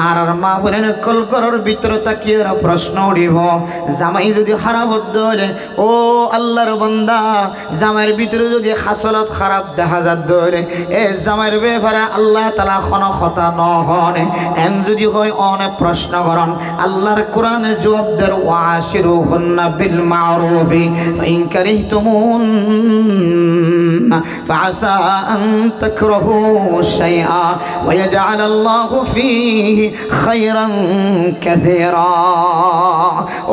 আর মা বলেন কল করার ভিতরে তাকিয়ে প্রশ্ন উঠিব জামাই যদি খারাপ হতে হলে ও আল্লাহর বান্দা জামাইয়ের ভিতরে যদি খাসলত খারাপ দেখা যাত হলে এ জামাইয়ের ব্যাপারে আল্লাহ তাআলা কোনো কথা নহন এন যদি হয় অনেক প্রশ্ন করেন আল্লাহর কোরআনে জবাব দেন ওয়াশিরুহুন্না বিল মারুফি ফাইন কারিহতুমুন ফাআসা আন তাকরাহু শাইআ ওয়া ইয়াজআলাল্লাহু ফীহি খায়রান কাসীরা।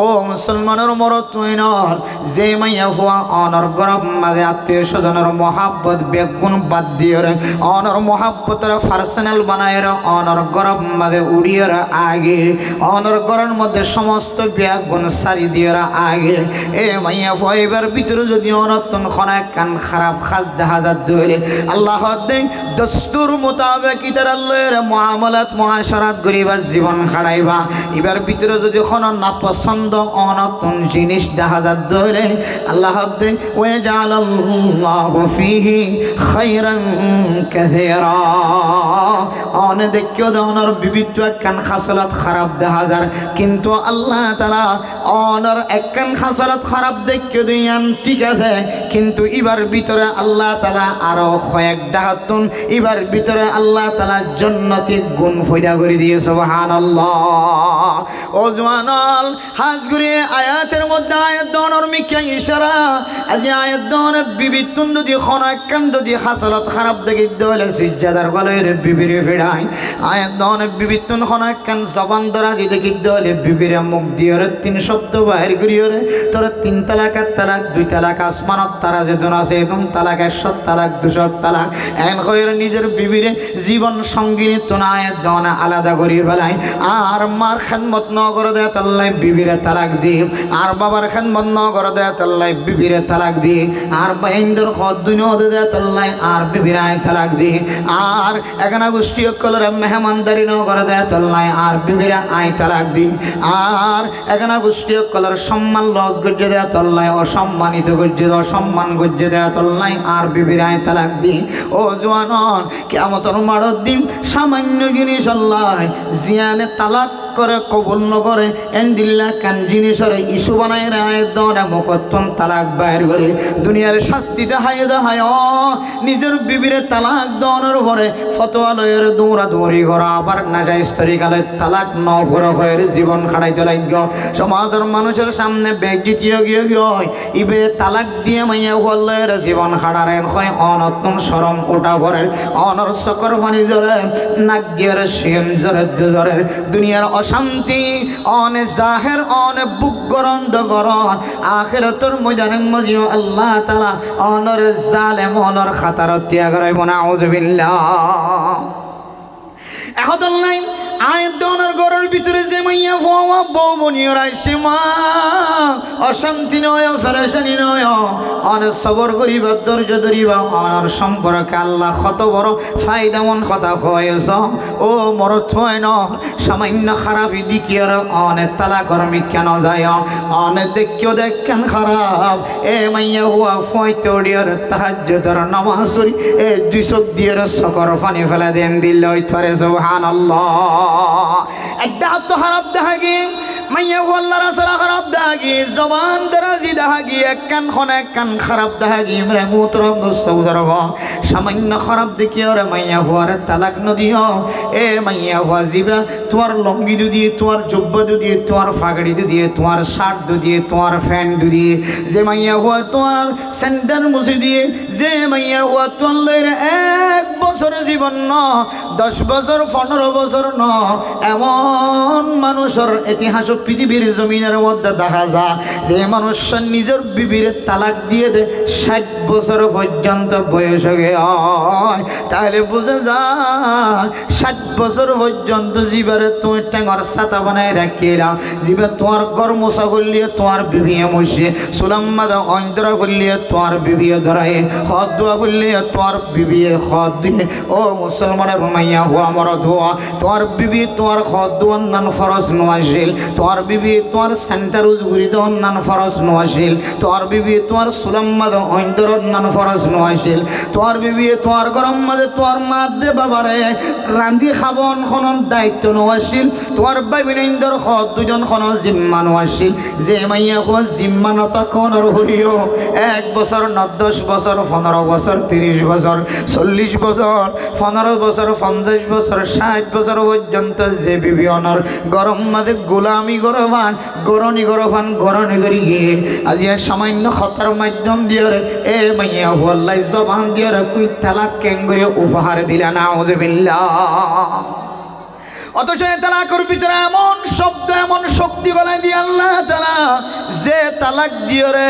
ও মুসলমানের মরদ তুইনর যে মাইয়া হুয়া অনর গরব মাঝে আত্মীয় স্বজনের মহাব্বত বেগুন বাদ দিয়ে অনর মহাব্বতের পার্সোনাল বানায় অনর গরব মাঝে উড়িয়ে আগে অনর গরের মধ্যে সমস্ত বেগুন সারি দিয়ে আগে এ মাইয়া ফাইবার ভিতরে যদি অনতন খনা কান খারাপ খাস দেখা যাত দইলে আল্লাহ দে দস্তুর মোতাবেক ইতার আল্লাহর মুআমালাত মুআশারাত গরিবা জীবন খাড়াইবা এবার ভিতরে যদি কোনো নাপছন্দ অনতন জিনিস দেখা যাত দইলে আল্লাহ দে ওয়া জাআলাল্লাহু ফীহি খায়রান কাসীরা। অন দেখিও দনর বিবিধ কান খাসলাত খারাপ দেখা যায় কিন্তু আল্লাহ তাআলা অনর একখান খাসলাত খারাপ দেখিও দিয়ান ঠিক আছে কিন্তু এবার ভিতরে আল্লাহ তাআলা আরো কয়েক ডাহাতুন এবার ভিতরে আল্লাহ তাআলা জান্নাতি গুণ ফয়দা করে দিয়ে সুবহানাল্লাহ। ও জওয়ানল হাজগুরি আয়াতের মধ্যে আয়াত দনর মিকা ইশারা আজি আয়াত দন বিবিতুন যদি কোনো একখান যদি খাসলাত খারাপ দেখি দলে সিজদার গলের বিবিরে ফেড়াই আয়াত দন বিবিতুন কোনো একখান জবান ধরা যদি দেখি দলে বিবিরে মুখ দিয়ে তিন শব্দ বাহির করিও রে তোর তিন তালাক আর তালাক দুই তালাক আসমানত তারা যে দন আছে একদম তালাক 100 তালাক 200 তালাক এন কইর নিজের বিবিরে জীবন সঙ্গিনী তো না আয়াত দন আলাদা করি ফেলাই আর মার খেদমত ন করে দেয় তাল্লাই বিবিরে তালাক দি আর বাবার খেদমত ন করে দেয় তাল্লাই বিবিরে তালাক দি আর বাইন্দর খদ দুনিয়া দেয় তাল্লাই আর বিবিরে তালাক দি আর এখানে গোষ্ঠী কলর মেহমানদারি ন করে দেয় তাল্লাই আর বিবিরে আই তালাক দি আর এখানে গোষ্ঠী কলর সম্মান লস গজ্জে দেয় তাল্লাই অসম্মানিত গজ্জে অসম্মান গজ্জে দেয় তাল্লাই আর বিবিরে আই তালাক দি। ও জওয়ানন কিয়ামতের মারদ দিন সামান্য জিনিস আল্লাহ জিয়ানে তালাক করে কবুল নকরে এন্দিল্লা কান জিনিসের ইস্যু বানায় রায় দরে মুকত্তন তালাক বাইর করে দুনিয়ার শাস্তি দেখায় নিজের বিবিরে তালাক দনের পরে ফতোয়ালয়ের দৌড়া দৌড়ি করা আবার নাজাইজ তরিকালে তালাক ন করে হয়ে জীবন খাড়াইতে লাগ সমাজের মানুষের সামনে ব্যাগ জিতিয়ে গিয়ে ইবে তালাক দিয়ে মাইয়া হলের জীবন খাড়ারেন হয় অনতন সরম ওটা ভরে অনর চকর পানি জরে নাক দিয়ে শিন জরে জরে দুনিয়ার অশান্তি অনে জাহের অনে বুক গরন্দ গরন আখিরাতের ময়দানে মজিও আল্লাহ তাআলা অনর জালেম অনর খাতার ত্যাগ রাইব না আউযুবিল্লাহ। এখন আল্লাহ আয়াত দনের ঘরের ভিতরে যে মাইয়া ফোয়া বউ বনিয়র আইসে মা অশান্তি নয় ফেরেশানি নয় অনেক সবর করিবা ধৈর্য ধরিবা অনার সম্পর্কে আল্লাহ কত বড় ফায়দামন কথা হয়েছ ও মরত হয় ন সামান্য খারাপই দিকিয়ার অনেক তালা কর্মী কেন যায় অনেক দেখিও দেখেন খারাপ এ মাইয়া হুয়া ফয়তরিয়ার তাহাজ্জুদের নামাজ পড়ি এ দুই চোখ দিয়ে সকর পানি ফেলে দেন দিল থরে সুবহানাল্লাহ। একটা হাত তো খারাপ দেখা গিয়ে মাইয়া আল্লাহ রাসূল খারাপ দেখা গিয়ে জবান দরাজি দেখা গিয়ে এক কান খারাপ দেখা গিয়ে রে মুতরম দোস্ত বুঝরব সামান্য খারাপ দেখি ওরে মাইয়া হওয়ার তালাক নদিও এ মাইয়া হওয়া জিবা তোমার লঙ্গি দিয়ে তোমার জুব্বা দিয়ে তোমার ফাগড়ি দিয়ে তোমার শার্ট দিয়ে তোমার প্যান্ট দিয়ে যে মাইয়া হওয়া তোমার স্যান্ডেল মুছে দিয়ে যে মাইয়া হওয়া তোমার 1 বছর জীবন ন 10 বছর 15 বছর ন এমন মানুষের ইতিহাস পৃথিবীর জমিনের মধ্যে দেখা যায় যে মানুষ নিজের বিবির তালাক দিয়ে দেয় 60 বছর পর্যন্ত বয়স হয়ে তাহলে বুঝে যায় 60 বছর পর্যন্ত জীবারে তুমি টেঙর ছাতা বানায় রাখিলা জীবে তোমার গরমোসা ফুলিয়ে তোমার বিবিয়ে মুছে সুলাম্মাদা অন্তরা ফুলিয়ে তোমার বিবিয়ে ধরায় হদ দোয়া ফুলিয়ে তোমার বিবিয়ে হদ দিয়ে ও মুসলমানের মাইয়া হুয়া মরদ হুয়া তোমার বিবি তোমার খদ অন্যান্য ফরজ নোয়াশিল তোমার বিবি তোমার সেন্টার উজগুরি অন্যান্য ফরজ নোয়াশিল তোমার বিবি তোমার সুলাম্মাদ অন্তর অন্যান্য ফরজ নোয়াশিল তোমার বিবি তোমার গরম মাঝে তোমার মা দে বাবারে রান্ধি খাবন খনন দায়িত্ব নোয়াশিল তোমার বাইবিনেন্দর খদ দুজন খন জিম্মা নোয়াশিল যে মাইয়া হুয়া জিম্মা নত কোনর হলিও 1 বছর 10 বছর 15 বছর 30 বছর 40 বছর 15 বছর 50 বছর 60 বছর পর্যন্ত যে বিবি অনর গরম মাঝে গোলামি গরবান গরনি গরবান গরনি করি গিয়ে আজি সামান্য খতার মাধ্যম দিয়ে এ মাইয়া হুয়াল্লাই জবান দিয়ে কুই তালাক কেঙ্গরে উপহার দিলা নাউজুবিল্লাহ অথচ তালাকের ভিতরে এমন শব্দ এমন শক্তি গলায় দিয়ে আল্লাহ তাআলা যে তালাক দিয়ে রে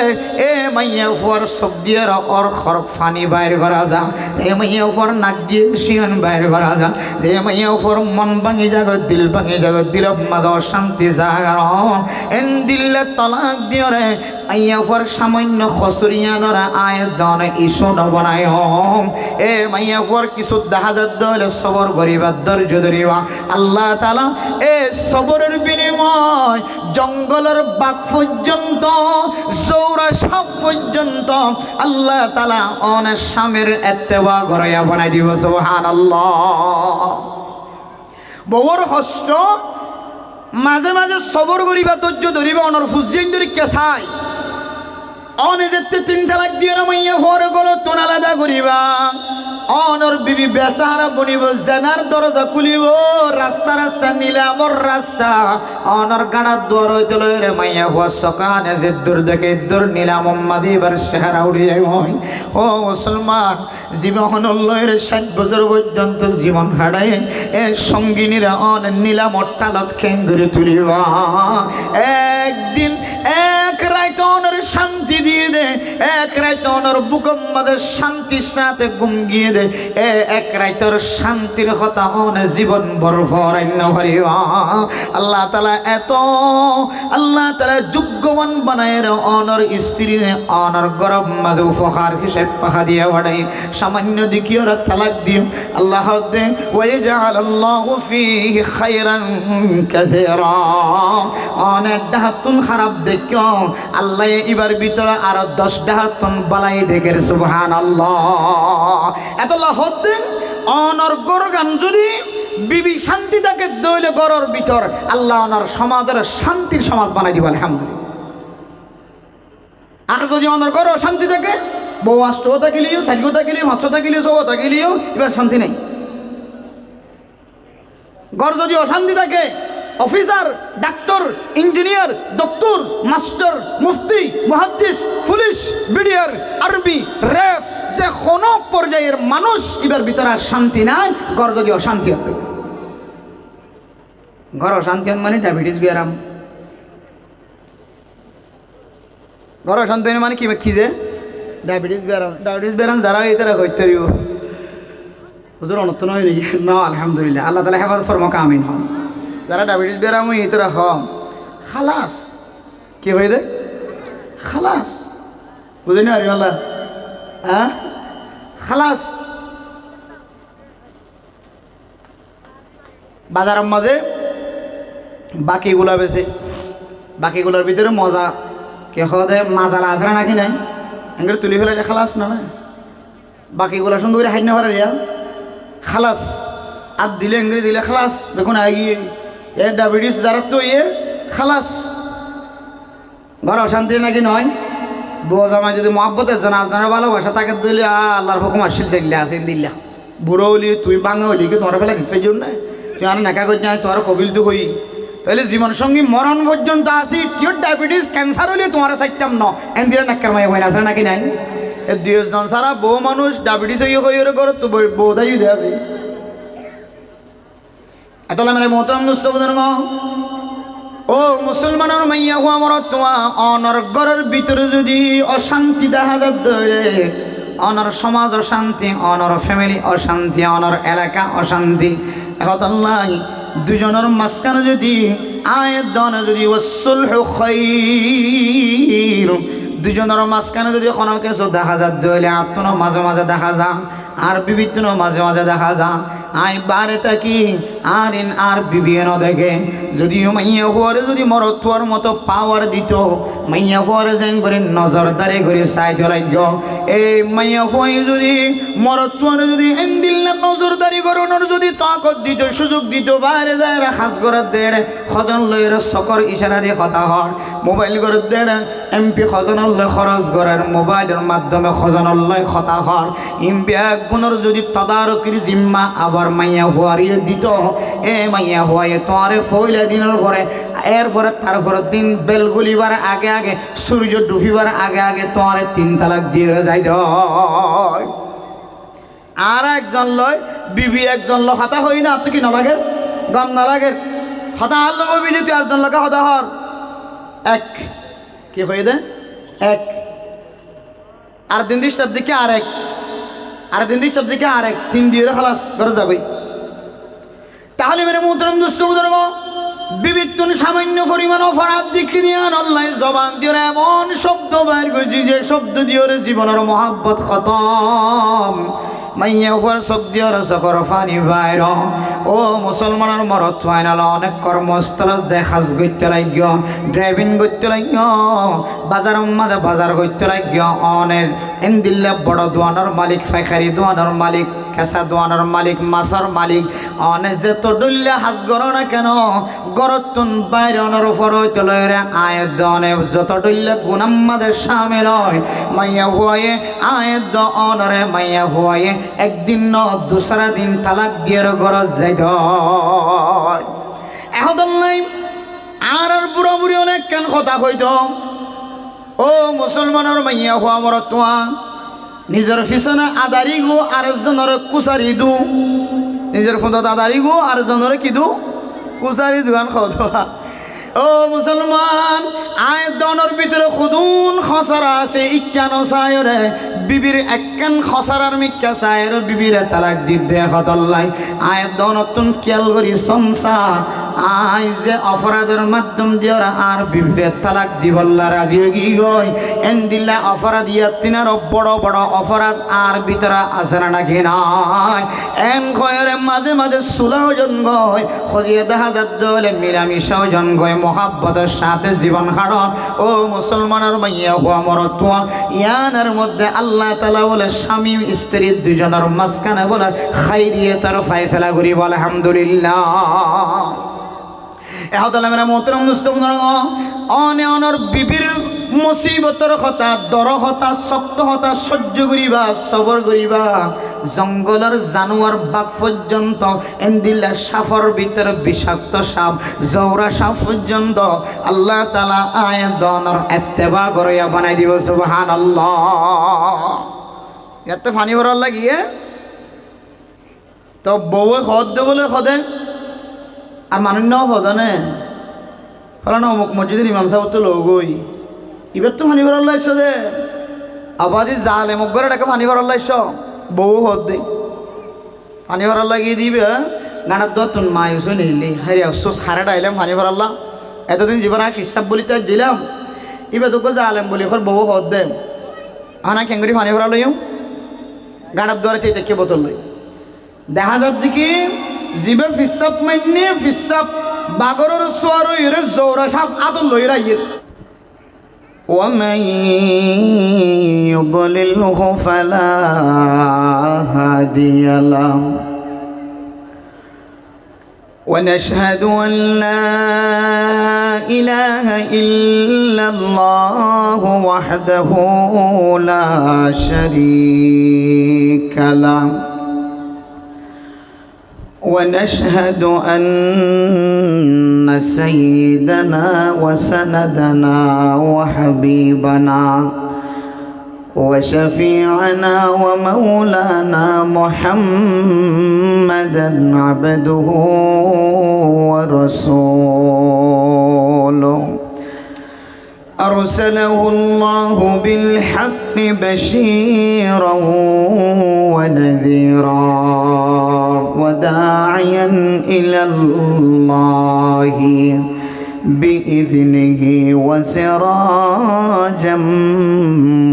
এ মাইয়া ফুয়ার সব দিয়ে ওর খরচ ফানি বাইর করা যা এ মাইয়া ফুয়ার নাক দিয়ে শিয়ন বাইর করা যা যে মাইয়া ফুয়ার মন ভাঙি জাগত দিল ভাঙি জাগত দিল মাদ শান্তি জাগার এন দিলে তালাক দিয়ে রে মাইয়া ফুয়ার সামান্য খসরিয়ানরা আয়াত দন ইস্যু বনায় এ মাইয়া ফুয়ার কিছু দেখা যাত হলে সবর গরিবার ধৈর্য ধরিবা আল্লাহ তাআলা এ সবরের বিনিময় জঙ্গলের বাঘ পর্যন্ত জৌরা সাপ পর্যন্ত আল্লাহ তাআলা অনেক স্বামীর এত্তেবা গড়াইয়া বানাই দিব সুবহানাল্লাহ বউর কষ্ট মাঝে মাঝে সবর করিবা ধৈর্য ধরিবা অনর ফুজিন ধরি কেসাই অনে যেতে 3 তালাক দিয়ে মাইয়া হরে গলো তোন আলাদা করিবা অনর বিবি বেসারা বনিব জেনার দরজা খুলিব রাস্তা রাস্তা নিলামর রাস্তা অনর গাড়ার দর হইতে রে মাইয়া হওয়া সকানে যে দূর দেখে দূর নিলাম মাদিবার চেহারা উড়ে যাই ও মুসলমান জীবন লয়ের 60 বছর পর্যন্ত জীবন হারাই এ সঙ্গিনীরা অন নিলামর টালত খেঙ্গুরে তুলিবা একদিন এক রাত অনর শান্তি দিয়ে দে এক রাত অনর বুকম মাদের শান্তির সাথে ঘুম গিয়ে দে এ এক রাতের শান্তির কথা অন জীবন বরফরান্য হরিবা আল্লাহ তাআলা এত আল্লাহ তাআলা যোগ্যবান বানায় অনর স্ত্রী অনর গরব মাদে উপহার হিসেবে পাহা দিয়া বাড়াই সামান্য দিকিওরা তালাক দিও আল্লাহ দে ওয়াইজাল আল্লাহু ফীহি খায়রান কাসীরা অনেক ডাহাতুন খারাপ দেখো আল্লাহ এবার ভিতরে আরো 10 ডাহাতুন বালাই দেখে সুবহানাল্লাহ এত লাহত দিন অনর গরগান যদি বিবি শান্তি থাকে দইলে গরর ভিতর আল্লাহ অনর সমাজের শান্তির সমাজ বানাই দিব আলহামদুলিল্লাহ আর যদি অনর গর শান্তি থাকে বউ 8 থাকিলিও 4 থাকিলিও 5 থাকিলিও 6 থাকিলিও এবার শান্তি নেই গর যদি অশান্তি থাকে অফিসার ডাক্তার ইঞ্জিনিয়ার ডক্টর মাস্টার মুফতি মুহাদ্দিস পুলিশ বিডিআর আরবি রেফ যে কোনো পর্যায়ের মানুষ এবার ভিতরে শান্তি নাই ঘর যদি অশান্তি হতো ঘর অশান্তি মানে ডায়াবেটিস বিয়ারাম ঘর অশান্তি মানে কি যে ডায়াবেটিস বিয়ারাম যারা এটা হইতে পারিব হুজুর অনত নয় নাকি না আলহামদুলিল্লাহ আল্লাহ তাআলা হেফাজত ফরমাক আমিন হন যারা ডায়াবেটিস বিয়ারাম এইতরা হম খালাস কি হয়ে যায় খালাস বুঝিনি আর আল্লাহ হ্যাঁ খালাস বাজারের মাঝে বাকিগুলা বেছে বাকিগুলার ভিতরে মজা কে হদে মাজালা আসরা নাকি নাই এঙ্গে তুলি ফেলাইলে খালাস না না বাকিগুলা সুন্দর করে হাইনা পারে খালাস আর দিলে এঙ্গে দিলে খালাস দেখুন আগিয়ে এ ডায়াবেটিস যারা তো ইয়ে খালাস ঘর অশান্তি নাকি নয় বউ জামাই যদি মহব্বতের জন্য আজনের ভালোবাসা তাকে দিলে আল্লাহর হুকুম আসিল দেখলে আসেন দিল্লা বুড়ো হলি তুই বাঙা হলি কি তোমার ফেলা গিফের জন্য তুই আর নেকা করছি তোমার কবিল তো হই তাহলে জীবন সঙ্গী মরণ পর্যন্ত আসি কেউ ডায়াবেটিস ক্যান্সার হলে তোমার চাইতাম ন এন দিয়ে নাক্কার মাই হয়ে আছে নাকি নাই এ 2 জন সারা বউ মানুষ ডায়াবেটিস হয়ে ঘর তো বউ দায়ী দিয়ে আছে এত মানে মোহতরম দুস্থ বুঝেন ও মুসলমানের মাইয়া হওয়া মর তোমার অনর ঘরের ভিতরে যদি অশান্তি দেখা যায় অনর সমাজ অশান্তি অনর ফ্যামিলি অশান্তি অনর এলাকা অশান্তি এখন দুজনের মাঝখানে যদি আয়াত দনে যদি ওয়াসসুলহু খায়র দুজনের মাঝখানে যদি কোনো কিছু দেখা যায় দইলে আত্মনো মাঝে মাঝে দেখা যা আর বিবিত্তনো মাঝে মাঝে দেখা যা আই বারে থাকি আর বিবিএন দেখে যদিও মাইয়া হওয়ারে যদি মরত্বর মতো পাওয়ার দিত মাইয়া হওয়ারে যেন করে নজরদারি করে চাইতে লাগল এই মাইয়া হয়ে যদি মরত্বরে যদি এন্দিল্লা নজরদারি করানোর যদি তাকত দিত সুযোগ দিত বাইরে যায় হাস করার দেড় খজন লয়ের সকর ইশারা দিয়ে কথা হন মোবাইল করে দেড় এমপি খজনল্লয় খরচ করার মোবাইলের মাধ্যমে খজনল্লয় কথা হন এমপি এক গুণের যদি তদারকির জিম্মা আবার মাইয়া হুয়ারিয়ে দিত এ মাইয়া হুয়াইয়ে তোমারে ফইলা দিনের পরে এরপরে তারপরে দিন বেলগুলিবার আগে আগে সূর্য ডুবিবার আগে আগে তোমারে 3 তালাক দিয়ে যাইত আর একজন লয় বিবি একজন লো হাতা হই না তুই কি নালাগে গম নালাগে হতা হল বিধি তুই আরেকজন লোকে হতা হর এক কি হয়ে দে এক আর দিন দিস দিকে আরেক আর দিন দিস দিকে আরেক 3 দিয়ে খালাস করে যাবই তাহলে মেরে মুহতরম দুস্থ বুজুর্গ বিবিত্তন সামান্য পরিমাণ অপরাধ দিকে দিয়ে আল্লাহ জবান দিয়ে এমন শব্দ বাইর করছি যে শব্দ দিয়ে জীবনের মহাব্বত খতম মাইয়া হুয়ার চোখ দিয়ে চকর ফানি বাইর ও মুসলমানের মরত ফাইনাল অনেক কর্মস্থল যে সাজ করতে লাগ ড্রাইভিং করতে লাগ বাজার মাঝে বাজার করতে লাগ অনেক এনদিল্লা বড় দোয়ানোর মালিক ফাইখারি দোয়ানোর মালিক কেঁচা দোয়ানোর মালিক মাছর মালিক অনেক যে তো ডুল্লে হাজ করো না কেন গরতুন বাইরনের উপর হইতে লয়রে আয়ের দনে যত ডুল্লে গুনাম মাঝে সামিল হয় মাইয়া হুয়ায়ে আয়ের দনরে মাইয়া হুয়ায়ে একদিন ন দুসরা দিন তালাক দিয়ে গরজ যাইত এখন নাই আর বুড়ো বুড়ি অনেক কেন কথা হইত ও মুসলমানের মাইয়া হুয়া মর তোয়া নিজের পিছনে আদারি গো আরেকজনের কুচারি দু নিজের ফোনত আদারি গো আরেকজনের কি দু কুচারি দুয়ান খাওয়া ও মুসলমান আয় দনের ভিতরে খুদুন খসরা আছে ইক্যান সায়রে বিবির একখান খসরার মিক্কা সায়ের বিবিরে তালাক দি দেখলাই আয় দনতুন খেয়াল করি সংসার আই যে অপরাধের মাধ্যম দিয়ে আর বিবিরে তালাক দিবল্লা রাজি গি গই এন দিল্লা অপরাধ ইয়াতিনার বড় বড় অপরাধ আর ভিতরে আছে না নাকি নাই এন খয়ের মাঝে মাঝে সুলাও জন গয় খজিয়ে দেখা যাত হলে মিলামিশাও জন গয় মোহাব্বতের সাথে জীবন হারণ ও মুসলমানের মাইয়া হুয়া মরতুয়া ইয়ানের মধ্যে আল্লাহ তাআলা বলে স্বামী স্ত্রী দুজনের মাঝখানে বলে খাইরিয়াতের ফয়সালা করি বলে আলহামদুলিল্লাহ এহতালা মেরা মোহতরম দুস্থ অনর বিবির মুসিবতর কথা দর হতা শক্ত হতা সহ্য করিবা সবর করিবা জঙ্গলের জানোয়ার বাঘ পর্যন্ত এন্দিল্লা সাফর ভিতরে বিষাক্ত সাপ জৌরা সাপ পর্যন্ত আল্লাহ তাআলা আয়াত দনর ইত্তেবা করিয়া বানাই দিব সুবহানাল্লাহ এত পানি ভরার লাগিয়ে তো বউয়ে খদ দে বলে খদে আর মানুষ নাও হদনে ফলানো অমুক মসজিদের ইমাম সাহেব তো লৌগই এবার তো ফানি ভরার লাইছ দে আবাদি জাল এমুক করে ডাকে ফানি ভরার লাইছ বউ হদ দে ফানি ভরার লাগিয়ে দিবে গানার দোয়া তুন মা ইউসো নিলি হারি আফসোস হারে ডাইলাম ফানি ভরাল্লাম এতদিন জীবন আমি ফিসাব বলি তাই দিলাম এবার তোকে জালেম বলি ওর বউ হদ দে হানা কেঙ্গুরি ফানি ভরা লইম গানার দোয়ারে দেখে বোতল লই দেখা যার দিকে জিবে ফিসাব মাইনে ফিসাব বাগরের সোয়ার ইরে জৌরা সাপ আদল লইরা ইয়ে ومن يضلله فلا هادي له ونشهد أن لا إله إلا الله وحده لا شريك له ونشهد أن سيدنا وسندنا وحبيبنا وشفيعنا ومولانا محمدا عبده ورسوله أرسله الله بالحق بشيرا ونذيرا وداعيا إلى الله بإذنه وسراجا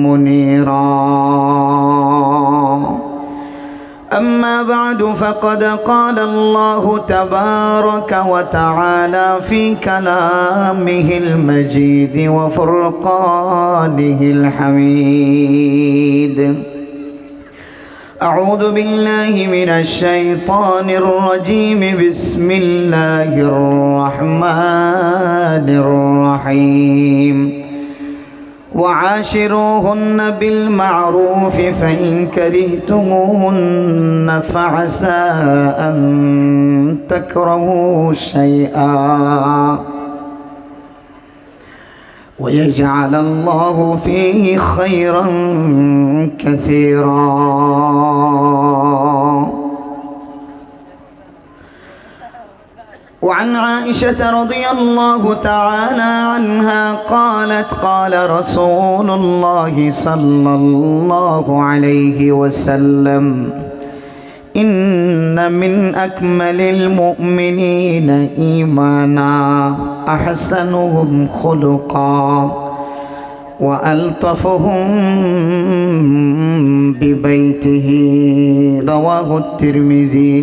منيرا. أما بعد فقد قال الله تبارك وتعالى في كلامه المجيد وفرقانه الحميد: أعوذ بالله من الشيطان الرجيم. بسم الله الرحمن الرحيم: وعاشروهن بالمعروف فإن كرهتموهن فعسى أن تكرهوا شيئا ويجعل الله فيه خيرا كثيرا. وعن عائشة رضي الله تعالى عنها قالت: قال رسول الله صلى الله عليه وسلم: إن من أكمل المؤمنين إيمانا أحسنهم خلقا وألطفهم ببيته. رواه الترمذي.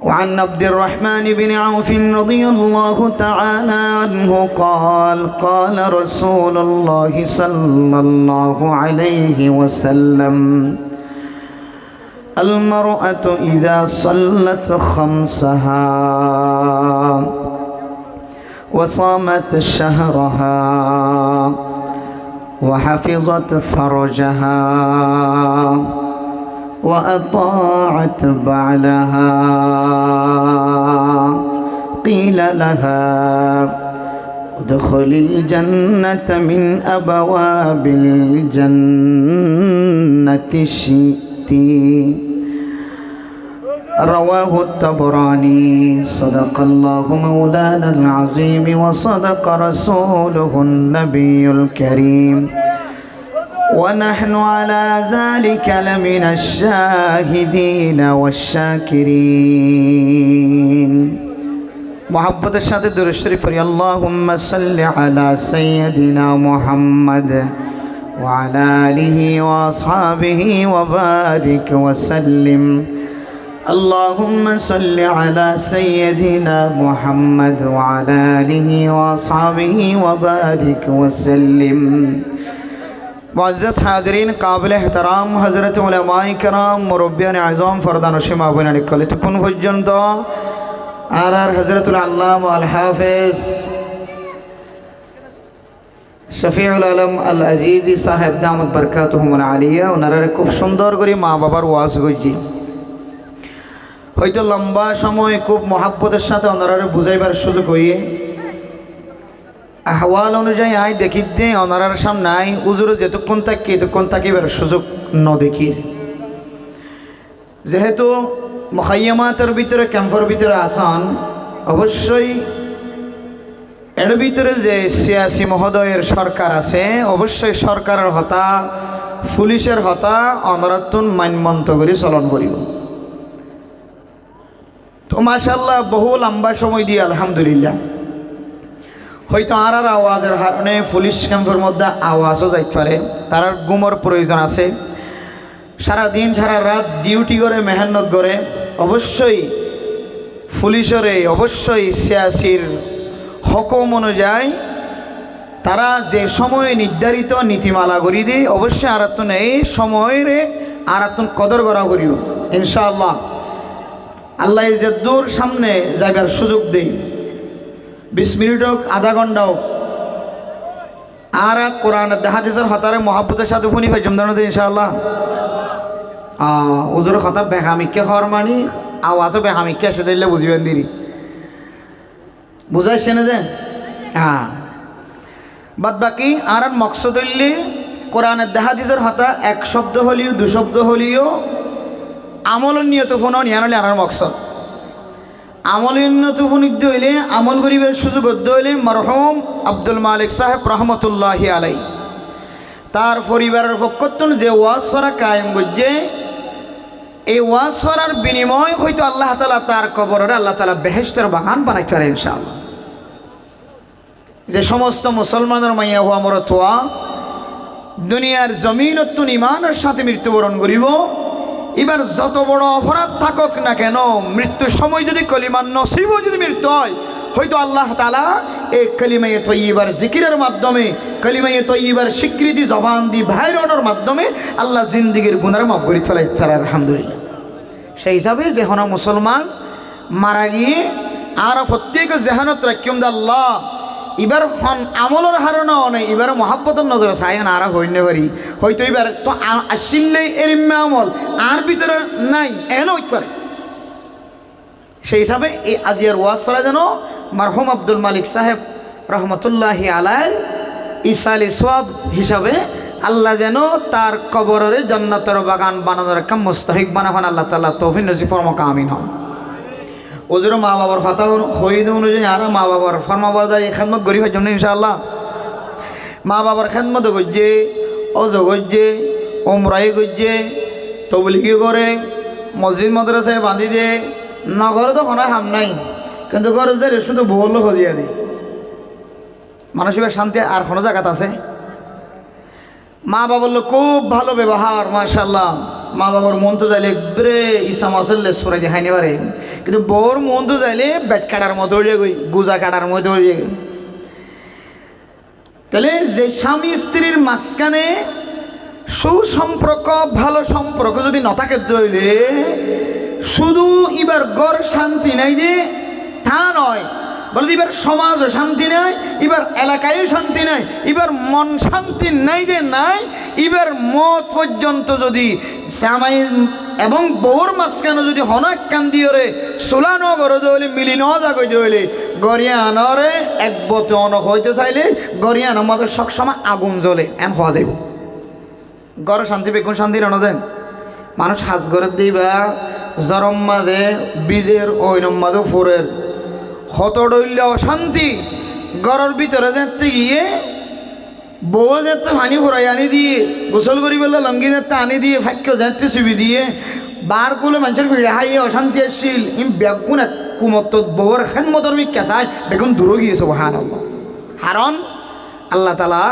وعن عبد الرحمن بن عوف رضي الله تعالى عنه قال: قال رسول الله صلى الله عليه وسلم: المرأة إذا صلت خمسها وصامت شهرها وحفظت فرجها وأطاعت بعلها قيل لها: ادخل الجنة من أبواب الجنة شئت. رواه الطبراني. صدق الله مولانا العظيم وصدق رسوله النبي الكريم ونحن على ذلك لمن الشاهدين والشاكرين. محبت الشهادة درود الشريف فري اللهم صل على سيدنا محمد وعلى آله وأصحابه وبارك وسلم. اللهم صل على سيدنا محمد وعلى آله وأصحابه وبارك وسلم. मुअज़्ज़ज़ हाज़रीन काबिल एहतराम हज़रत उलमाए किराम मुरब्बियान आज़म फरदानशीं माबूना निकले तकुन पर्यন্ত আর হযরতুল আল্লামা আল হাফেজ শফিউল আলম আল আজিজি সাহেব দামত বরকাতুহুমুল আলিয়া ওনারা খুব সুন্দর করে মা বাবার ওয়াজ করছি। হয়তো লম্বা সময় খুব মহাব্বতের সাথে ওনারা বুঝাইবার সুযোগ হইয়ে আহওয়াল অনুযায়ী আই দেখিতে ওনারার সামনে আই উজুরে যেতক্ষণ থাকি এতক্ষণ থাকিবার সুযোগ ন দেখির। যেহেতু মুখাইয়ামাতের ভিতরে ক্যাম্পের ভিতরে আসন অবশ্যই এর ভিতরে যে সিয়াসি মহোদয়ের সরকার আছে অবশ্যই সরকারের হতা পুলিশের হতা অনরাতুন মানমন্ত করে চলন করিব। তো মাশাআল্লাহ বহু লম্বা সময় দিয়ে আলহামদুলিল্লাহ হয়তো আর আওয়াজের কারণে পুলিশ ক্যাম্পের মধ্যে আওয়াজও যাইতে পারে। তার ঘুমোর প্রয়োজন আছে, সারাদিন সারা রাত ডিউটি করে মেহনত করে অবশ্যই পুলিশের অবশ্যই সিয়াসির হুকুম অনুযায়ী তারা যে সময় নির্ধারিত নীতিমালা করি দিয়ে অবশ্যই আরাতুন এই সময়ের আরাতুন কদর করা করিব ইনশাআল্লাহ। আল্লাহ যে দূর সামনে যাইবার সুযোগ দেই 20 মিনিট হোক আধা ঘন্টা হোক আর কোরআন হাদিসের হতারে মহাব্বতের সাথে শুনি পাই জমদান ইনশাআল্লাহ। ওজোর কথা বেহামিকে হওয়ার মানে আওয়াজও বেহামিকে এসে দিলে বুঝবেন দিদি বুঝাইছে না যে হ্যাঁ বাদ বাকি আর মকসদ হইলে কোরআনের হাদিসের হতা এক শব্দ হলিও দু শব্দ হলিও আমল নিয়ত ফোন নিয়ে আনলে আনার মকসদ আমল উন্নত উপনীত হইলে আমল গরিবের সুযোগ হইলে মরহুম আব্দুল মালিক সাহেব রহমতুল্লাহি আলাই তার পরিবারের পক্ষতন যে ওয়াজ করা কায়েম করছে এই ওয়াজ করার বিনিময় হয়তো আল্লাহ তাআলা তার কবরের আল্লাহ তাআলা বেহেশতের বাগান বানাইতে পারে ইনশাআল্লাহ। যে সমস্ত মুসলমানের মাইয়া হওয়া মরত হওয়া দুনিয়ার জমিনত ইমানের সাথে মৃত্যুবরণ করিব। এবার যত বড় অপরাধ থাকুক না কেন, মৃত্যুর সময় যদি কলিমার নসিব যদি মৃত্যু হয়, হয়তো আল্লাহ তাআলা এই কলিমায়ে তয়্যিবার জিকিরের মাধ্যমে, কলিমায়ে তয়্যিবার স্বীকৃতি জবান দি ভাইরানোর মাধ্যমে আল্লাহ জিন্দিগির গুনাহ মাফ করে ফেলাই তার আলহামদুলিল্লাহ। সেই হিসাবে যেহনা মুসলমান মারা গিয়ে আর প্রত্যেক জেহানত রাখিম আল্লাহ এবার হন আমলের হারণ নেই, এবার মহাব্বতের নজরে চাইন আর হইনে পারি, হয়তো এবার তো আসলে এরিম্মা আমল আর ভিতরে নাই এন হইতে পারে। সেই হিসাবে এই আজিয়ার ওয়াজ করা যেন মারহুম আব্দুল মালিক সাহেব রহমতুল্লাহি আলাইহির ইসালি সওয়াব হিসাবে আল্লাহ যেন তার কবরের জান্নাতের বাগান বানানোর কাম মুস্তাহিক বানাফান আল্লাহ তাআলা তৌফিক নসিব ফরমাক আমিন। হন ওজোর মা বাবার কথা হইদ অনুযায়ী আর মা বাবার ফরমাবরদারি খেদমত গরিব হয় জন্য ইনশাআল্লাহ মা বাবার খেদমত গজ্জে অজ গজ্জে ওমরাই গজ্জে তবলিগি করে মসজিদ মাদ্রাসায় বাঁধি দিয়ে নগরে তো কোনো হাম নাই, কিন্তু ঘরে যে শুধু বলল হজিয়া দেয় মানসিক শান্তি আর কোনো জায়গাত আছে। মা বাবার লোক খুব ভালো ব্যবহার মাশাআল্লাহ, মা বাবার মন তো যাইলে একবারে ইসা মাসাল্লে সরাই দিয়ে খাইনি পারে, কিন্তু বউর মন তো যাইলে বেট কাটার মতো হয়ে গই, গুজা কাটার মতো হয়ে গই। তাহলে যে স্বামী স্ত্রীর মাঝখানে সুসম্পর্ক ভালো সম্পর্ক যদি না থাকে দইলে শুধু এবার গড় শান্তি নাই যে তা নয়, বলে এবার সমাজও শান্তি নাই, এবার এলাকায়ও শান্তি নাই, এবার মন শান্তি নাই যে নাই, এবার মত পর্যন্ত যদি জামাই এবং বউর মাঝখানে যদি হনক কান্দি ওরে সোলানো গড়ে দইলে মিলি ন জাগই দইলে গড়িয়া আনরে এক বতে অনক হইতে চাইলে গড়িয়া আনার মতো সবসময় আগুন জ্বলে এন হওয়া যাইব। গড় শান্তি বেগুন শান্তি রানো যায় মানুষ হাজ ঘরের দিবা জরম মাদে বীজের ওইনম মাদে ফোরের হত ডইল অশান্তি ঘরের ভিতরে যেতে গিয়ে বউ যেতে পানি ফোরাই আনি দিয়ে গোসল করি বললে লঙ্গি যেতে আনি দিয়ে ফাঁক্য যেতে ছবি দিয়ে বার করলে মানুষের ফিরে হাইয়ে অশান্তি আসছিল ইম বেগুন এক কুমত বউর খেন মতর মি কেঁচায় বেগুন দূরে গিয়েছে হান আল্লাহ। কারণ আল্লাহ তালা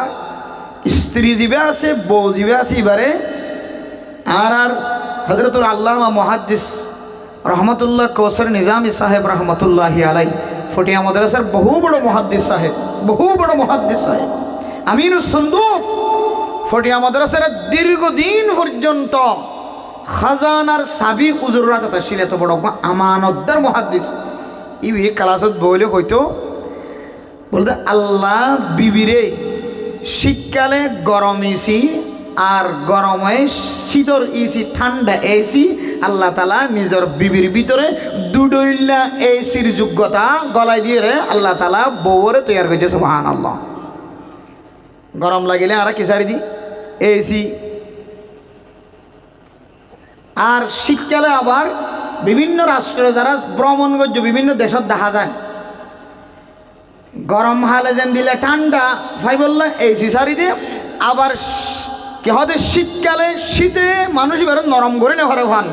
স্ত্রী জীবে আছে বউ জীবে আছে এবারে আর হযরতুল আল্লামা মুহাদ্দিস রহমতুল্লাহ কৌসর নিজামী সাহেব রহমতুল্লাহি আলাই ফটিয়া মাদ্রাসার বহু বড় মুহাদ্দিস সাহেব আমিনুস সন্দুক ফটিয়া মাদ্রাসার দীর্ঘদিন পর্যন্ত খাজানার সাবি উজুররা তথা ছিল এত বড় আমানতদার মুহাদ্দিস। এই ক্লাসত বইলে হয়তো বলতে আল্লাহ বিবিরে শীতকালে গরম এসি আর গরমে শীতর এসি ঠান্ডা এসি আল্লাহ তালা নিজের বিবির ভিতরে দুডইল্লা এসির যোগ্যতা গলায় দিয়ে রে আল্লাহ তালা বউরে তৈরি করছে সুবহানাল্লাহ। গরম লাগিলে আর কি সারি দি এসি, আর শীতকালে আবার বিভিন্ন রাষ্ট্রে যারা ভ্রমণ করছে বিভিন্ন দেশত দেখা যায় গরম হালে যেন দিলে ঠান্ডা ভাই বললে এসি সারি দিয়ে, আবার কি হতে শীতকালে শীতে মানুষ এবার নরম করে নেওয়ার ভান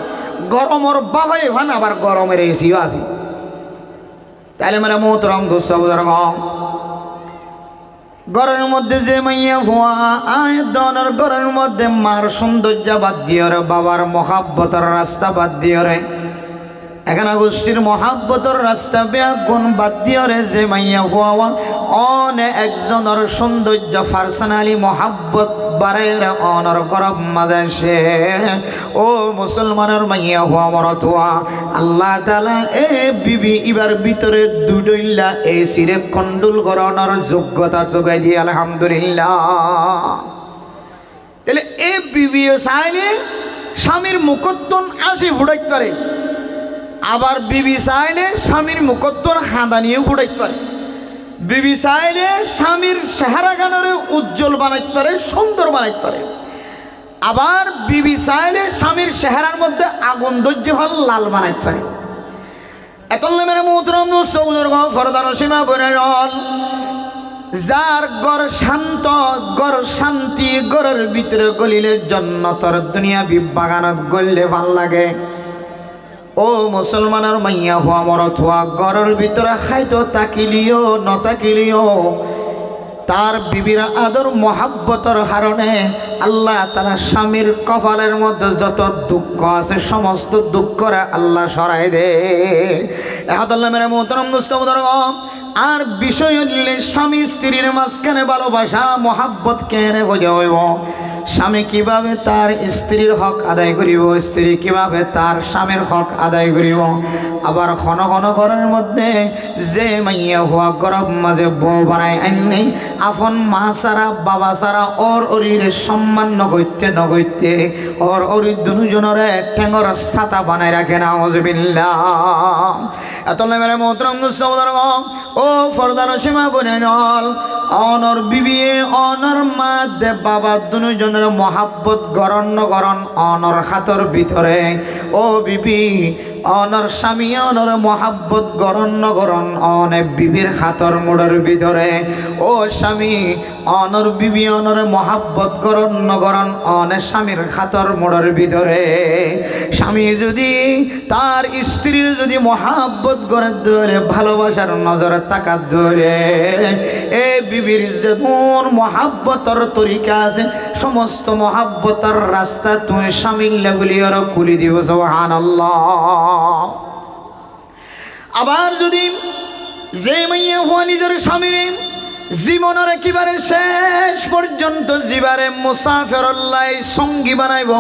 গরমর বাবাই ভান আবার গরমের এসিও আছে। তাহলে মেরা মোহতরম দোস্ত গরের মধ্যে যে মাইয়া ভুয়া আয়দনের গরের মধ্যে মার সৌন্দর্য বাদ দিয়ে রে বাবার মহাব্বতের রাস্তা বাদ দিয়ে রে এখানে গোষ্ঠীর মহাব্বতের রাস্তা বেগুন বাদ দিয়ে রে যে মাইয়া ভুয়া অনে একজনের সৌন্দর্য পার্সোনালি মহাব্বত বাড়ায় রে অনর গরব মাদেশে ও মুসলমানের মাইয়া হওয়া মরত হওয়া আল্লাহ তাআলা এ বিবি ইবার ভিতরে দুডইল্লা এই সিরে কন্ডুল করানোর যোগ্যতা যোগাই দিয়ে আলহামদুলিল্লাহ। তাহলে এ বিবিও চাইলে স্বামীর মুকদ্দম আসি ফুটাইতে পারে, আবার বিবি চাইলে স্বামীর মুকদ্দম হাঁদানিও ফুটাইতে পারে, বিবি চাইলে স্বামীর চেহারা গানরে উজ্জ্বল বানাইতে পারে সুন্দর বানাইতে পারে, আবার বিবি চাইলে স্বামীর চেহারার মধ্যে আগুন দৈর্য ভাল লাল বানাইতে পারে। এত মেরে মোহতরম দোস্ত বুজুর্গ ফরদান সীমা বনের যার গড় শান্ত গড় শান্তি গড়ের ভিতরে গলিলে জন্নতর দুনিয়া বাগানত গললে ভাল লাগে। ও মুসলমানের মাইয়া হওয়া মরত হওয়া গড়ের ভিতরে খাইতো তাকিলিও নতাকিলিও তার বিবির আদর মহাব্বতর কারণে আল্লাহ তাআলা স্বামীর কপালের মধ্যে যত দুঃখ আছে সমস্ত দুঃখরে আল্লাহ সরাই দে। এহাদাল্লাহ মেরে মোহতারাম দোস্ত মুহতারাম, আর বিষয় হইলে স্বামী স্ত্রীর মাঝখানে ভালোবাসা মহাব্বত কেনে বোঝা হইব। স্বামী কিভাবে তার স্ত্রীর হক আদায় করিব, স্ত্রী কিভাবে তার স্বামীর হক আদায় করিব। আবার ঘন ঘন ঘরের মধ্যে যে মাইয়া হওয়া গরব মাঝে বউ বানায় আননি, আপন মা ছাড়া বাবা ছাড়া ওর অরির সম্মান নগৈতে ওর অরি দুজনরে ঠেঙর ছাতা বানায় রাখে না। আউযুবিল্লাহ। এত মেরে মোহতরম দোস্ত মুহতারাম, ও ফরদার সীমা বনে নল অনর বিবি অনর মা দে বাবা দুজনের মহাব্বত গরণ অনর হাতর ভিতরে। ও বিবি অনর স্বামী অনর মহাব্বত গরণ অনে বিবির হাতর মোড়ের ভিতরে। ও স্বামী অনর বিবি অনর মহাব্বত গরণ অনে স্বামীর হাতর মোড়ের ভিতরে। স্বামী যদি তার স্ত্রীর যদি মহাব্বত করে ধরে ভালোবাসার নজরে তাকাত ধরে, এ বিবির যেমন মহাব্বতর তরিকা আছে সমস্ত মহাব্বতর রাস্তা তুমি স্বামীর লেগুলিয়ার খুলি দিব। সুবহানাল্লাহ। আবার যদি যে মাইয়া হওয়া নিজের স্বামীর জীবনের একেবারে শেষ পর্যন্ত জীবারে মুসাফিরুল্লাহ সঙ্গী বানাইব,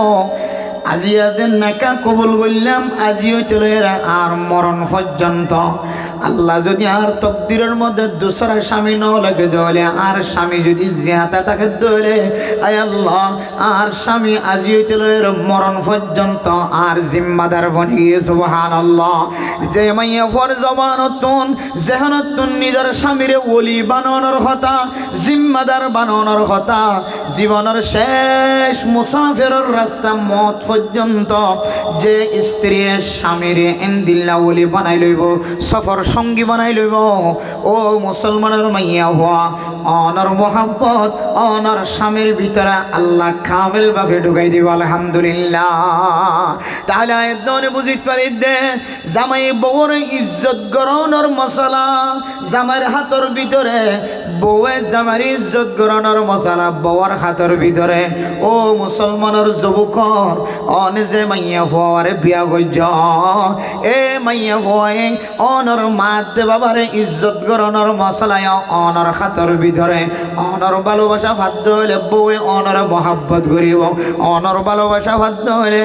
আজিয়াদের নাকা কবুল বললাম আজিও তেলেরা আর মরণ পর্যন্ত। আল্লাহ যদি আর তকদিরের মধ্যে দুসরা স্বামী ন লাগে দলে আর স্বামী যদি জিয়াতা তাকে দলে, আয় আল্লাহ আর স্বামী আজিও তেলের মরণ পর্যন্ত আর জিম্মাদার বনিয়ে। সুবহানাল্লাহ। যে মাইয়া ফর জবানতুন জেহানতুন নিজের স্বামীরে ওলি বানানোর কথা, জিম্মাদার বানানোর কথা, জীবনের শেষ মুসাফিরের রাস্তা মত পর্যন্ত যে স্ত্রী স্বামীর ইনদিল্লা ওলি বানাই লইব, সফর সঙ্গী বানাই লইব, ও মুসলমানের মাইয়া হওয়া অনর মোহাব্বত অনর স্বামীর ভিতরে আল্লাহ কামিল ভাবে ঢুকাই দিব। আলহামদুলিল্লাহ। তাহলে একদম বুঝিতে পারি দে জামাই বউর ইজ্জত গরণর মশলা জামাইয়ের হাতর ভিতরে, বউয়ে জামাইয়ের ইজ্জত গরণর মশলা বউর হাতর ভিতরে। ও মুসলমানের যুবক অনে যে মাইয়া হওয়ারে বিয়া গজ্জ, এ মাইয়া হওয়ায় অনর মাত বাবারে ইজ্জত গরণর মশলায় অনর হাতর ভিতরে। অনর ভালোবাসা বাধ্য হইলে বউয়ে অনর মহাব্বত করিব, অনর ভালোবাসা বাধ্য হইলে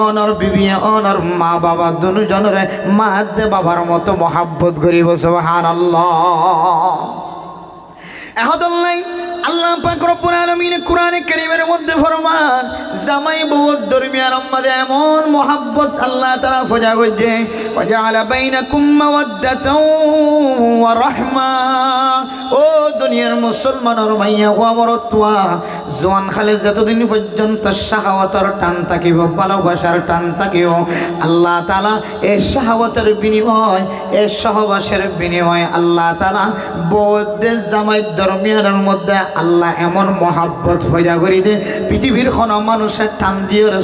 অনর বিবি অনর মা বাবা দুজনরে মাত বাবার মতো মহাব্বত করিব। সুবহানাল্লাহ। এহদুল্লাহ আল্লাহ পাক রব্বুল আলামিন কোরআনে কারীমের মধ্যে ফরমান, জামাই বউর দরমিয়ান মধ্যে এমন মহাব্বত আল্লাহ তাআলা ফজা করছে, ওয়াজআলা বাইনাকুম মাওয়াদ্দাতাও ওয়া রাহমা। ও দুনিয়ার মুসলমানের মাইয়া ওয়া মরতুয়া জওয়ান খালে যতদিন পর্যন্ত শাহাওয়াতের টান থাকিব, ভালোবাসার টান থাকিব, আল্লাহ তাআলা এই শাহাওয়াতের বিনিময় এই সহবাসের বিনিময় আল্লাহ তাআলা বউদের জামাই দরমিয়ানের মধ্যে আল্লাহ এমন মহাব্বত ফয়দা করি দে পৃথিবীর কোনো মানুষের টান দিয়ের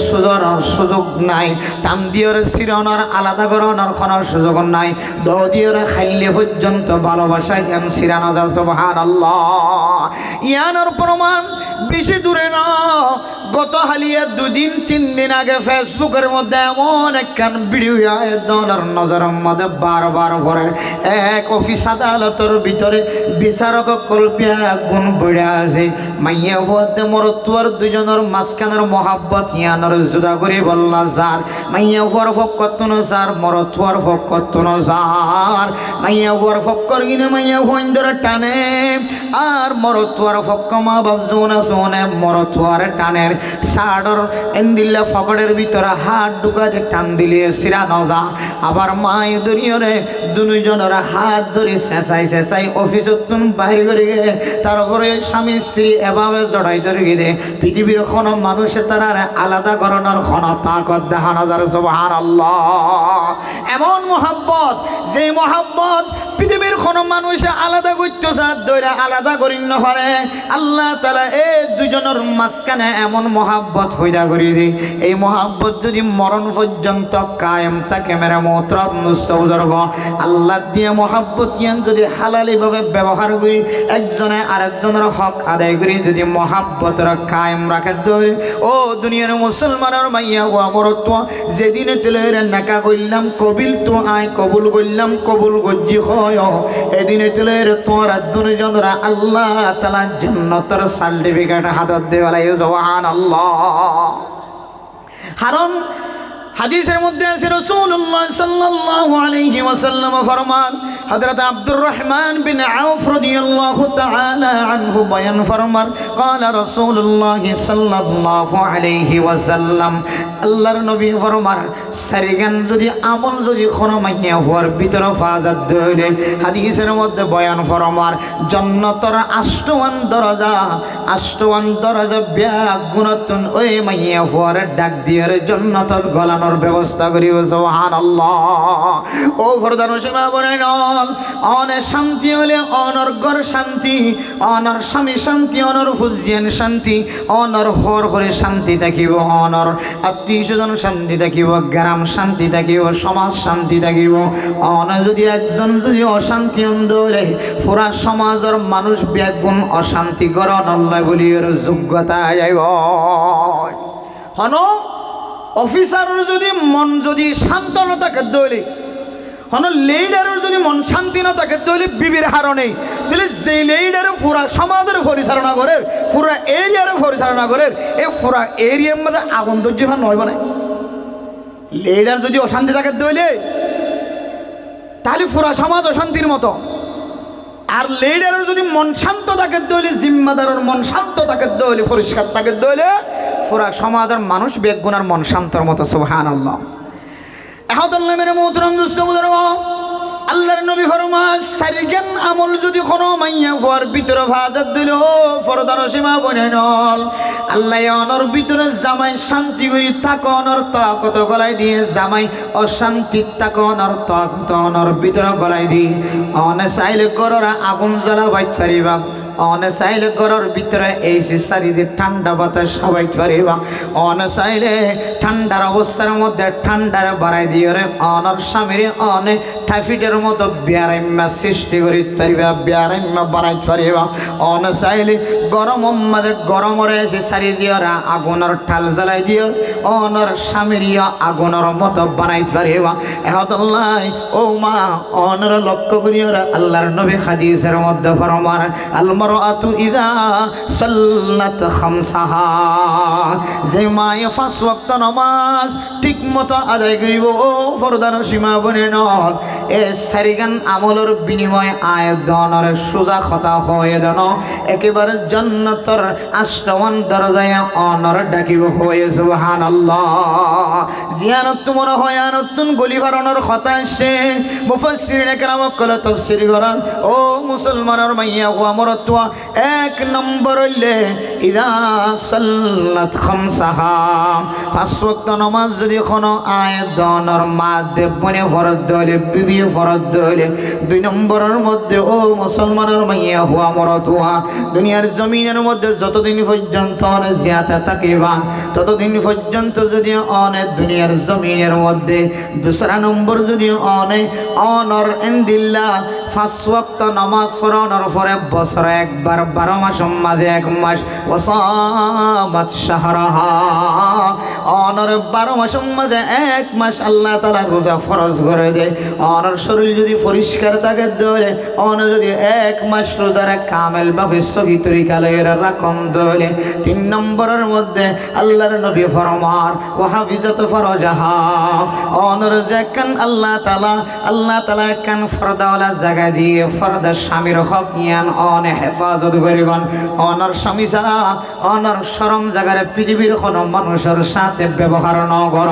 সুযোগ নাই, টান দিয়ের চিরনার আলাদা করানোর কোনো সুযোগ নাই, দিয়ের খাইলে পর্যন্ত ভালোবাসা ইয়ান চিরানো যা। সুবহানাল্লাহ। ইয়ানোর প্রমাণ বেশি দূরে না, গত হালিয়া 2 দিন 3 দিন আগে ফেসবুকের মধ্যে এমন একখান ভিডিও ধরনের নজরের মধ্যে বারবার পড়ে। এক অফিস আদালতের ভিতরে বিচারক কল্পিয়া গুণ পড়ে আছে, মাইয়া হতে মরতুয়ার দুজনের মাঝখানের মহাব্বত ইয়ানোর জুদা করে বললা যার মাইয়া হওয়ার ফকতুন যার মরতুয়ার ফকতুন যার মাইয়া হওয়ার ফক্কর কিনে মাইয়া হইন্দরে টানে আর মরতুয়ার ফক্ক মা বাপ জোনে মরতুয়ার টানের সাড়র এন্দিল্লা ফকড়ের ভিতরে হাত ঢুকাতে টান দিলে সিরা নজা। আবার মাই দুনিয়রে দুজনের হাত ধরে চেঁচাই অফিসত বাহির করে গে, তারপরে স্বামী স্ত্রী এভাবে জড়াই ধরে গিয়ে পৃথিবীর কোনো মানুষের তারা আলাদা করানোর কোনো তাকত দেখানো যায়। সুবহানাল্লাহ। এমন মহাব্বত যে মহাব্বত পৃথিবীর কোনো মানুষে আলাদা করতে চায় ধরে আলাদা করি না পারে আল্লাহ তাআলা এই দুজনের মাঝখানে এমন মহাব্বত পয়দা করে দেয় এই মহাব্বত যদি মরণ পর্যন্ত কায়েম থাকে মেরে মোহতরম মুস্তাফিজুর আল্লাহ দিয়ে মহাব্বত ইয়ান যদি হালালিভাবে ব্যবহার করি একজনে আরেকজনের হক আদায় করি যদি মহাব্বতের কায়েম রাখে ধরে ও দুনিয়ার মুসলমানের মাইয়া ও আমরত্ব যেদিনে তেলের নাকা করলাম কবিল তো আয় কবুল করলাম কবুল গজ্জি হয় এদিনে তেলের তোরা দুজনরা আল্লাহ তাআলা জান্নাতের সার্টিফিকেট হাতত দেওয়ালাই সুবহানাল্লাহ কারণ হাদিসের মধ্যে আছে রাসূলুল্লাহ সাল্লাল্লাহু আলাইহি ওয়াসাল্লাম ফরমান হযরত আব্দুর রহমান বিন আউফ রাদিয়াল্লাহু তাআলা আনহু বয়ান ফরমান قال রাসূলুল্লাহ সাল্লাল্লাহু আলাইহি ওয়াসাল্লাম আল্লাহর নবী ফরমান সারিগান যদি আমল যদি কোন মাইয়া হওয়ার ভিতরে ফাজাত দইলে হাদিসের মধ্যে বয়ান ফরমান জান্নাতের আষ্টওয়ান দরজা ব্যাগ গুণতন ওই মাইয়া হওয়ার ডাক দিয়ার জান্নাতত গলানো ব্যবস্থা করি সুবহানাল্লাহ ও ফরদান সীমা বলেন অনে শান্তি হলে অনর ঘর শান্তি অনর স্বামী শান্তি অনর ফুজিয়ান শান্তি অনর হর হরে শান্তি থাকিব অনর আত্মীয় স্বজন শান্তি থাকিব গ্রাম শান্তি থাকিব সমাজ শান্তি থাকিব অন যদি একজন যদি অশান্তি অন্ধলে পুরা সমাজের মানুষ ব্যাগুণ অশান্তি গরণ আল্লাহ বলির যোগ্যতা যাইব হন অফিসারের যদি মন যদি শান্ত না থাকে দইলে হন লিডারের যদি মন শান্তি না থাকে দইলে বিবির হারও নেই তাহলে যে লিডারে পুরা সমাজের পরিচালনা করে পুরা এরিয়ার পরিচালনা করে এই পুরা এরিয়ার মধ্যে আগুন ধৈর্য ভান নয় মানে লিডার যদি অশান্তি থাকে দইলে তাহলে পুরা সমাজ অশান্তির মতো আর লিডারের যদি মন শান্ত থাকে দইলে জিম্মাদারের মন শান্ত থাকে দইলে পরিষ্কার থাকে দইলে পুরা সমাজের মানুষ বেগুনার মন শান্তর মতো সুবহানাল্লাহ আহাদুল্লাহ মেরে মোহতরম দুস্তমুদর আল্লাহর নবী ফরমান সারিগান আমল যদি কোনো মাইয়া হওয়ার ভিতরে ভাজাত দিল ফরদার সীমা বনেন আল্লাহ অনর ভিতরে জামাই শান্তি করি থাকো অনর তাকত গলায় দিয়ে জামাই অশান্তি থাকো অনর তাকত অনর ভিতরে গলায় দিয়ে অনে চাইলে গররা আগুন জ্বালা বাইত পারিবা অনে চাইলে ঘরের ভিতরে এসি চারিদিকে ঠান্ডা বাতাস সবাই পারিবা অনে চাইলে ঠান্ডার অবস্থার মধ্যে ঠান্ডার বাড়াই দিয়ে রে অনর স্বামীর অনে ঠাফিটের মতো ব্যারাম্যা সৃষ্টি করি পারিবা ব্যারাম্যা বানাইতে পারিবা অনে চাইলে গরম মধ্যে গরমরে এসে সারি দিয়ে আগুনের ঠাল জ্বালাই দিয়ে অনর স্বামীর আগুনের মতো বানাইতে পারিবা এহতাল্লাহ ও মা অনর লক্ষ্য করিয়া আল্লাহর নবী হাদিসের মধ্যে ফরমান আলমারআতু ইযা সাল্লাত খামসাহা যে মায়ে পাঁচ ওয়াক্ত নামাজ ঠিক মতো আদায় করিব ও ফরদার সীমা বনেন এ সারিগান আমলের বিনিময় আয়দনের সোজা কথা হয়ে দেন একেবারে জান্নাতের আষ্টওয়ান দরজায় অনর ডাকিব হয়ে সুবহানাল্লাহ জিয়ারত মনে হয় নতুন গলি ভারণের কথা আসে মুফাসসিরিনে কেরাম কল তাফসীর করেন ও মুসলমানের মাইয়া ও আমরত এক নম্বর হইলে ইযা সাল্লাত খামসাহা পাঁচ ওয়াক্ত নামাজ যদি কোনো আয়দনের মাঝে বনে ফরজ হইলে বিবি ফরজ হইলে দুই নম্বরের মধ্যে ও মুসলমানের মাইয়া ও আমরত দুনিয়ার জমিনের মধ্যে যতদিন পর্যন্ত জিয়াতে থাকিবা ততদিন পর্যন্ত যদি অনেক দুনিয়ার জমিনের মধ্যে দুসরা নম্বর যদি অনর ইনদিল্লাহ পাঁচ ওয়াক্ত নামাজ পড়ানোর পরে বছরে একবার 12 মাস মাঝে এক মাস ওয়াসামাত শাহরাহা অনর 12 মাস মাঝে এক মাস আল্লাহ তাআলা রোজা ফরজ করে দেয় অনর শরীর যদি পরিষ্কার থাকে দলে অন যদি এক মাস রোজার কামেল ভাবে সহি তরিকা লয়ে রাখন দলে 3 নম্বরের মধ্যে আল্লাহর নবী ফরমান ওয়া হাফিজাত ফরজাহা অনর যাকান আল্লাহ তাআলা কান ফরদাওয়ালা জায়গা দিয়ে ফরদা স্বামীর হক ইয়ান অনে হেফাজত করিগন অনর স্বামী ছাড়া অনর শরম জায়গায় পৃথিবীর কোনো মানুষের সাথে ব্যবহার ন কর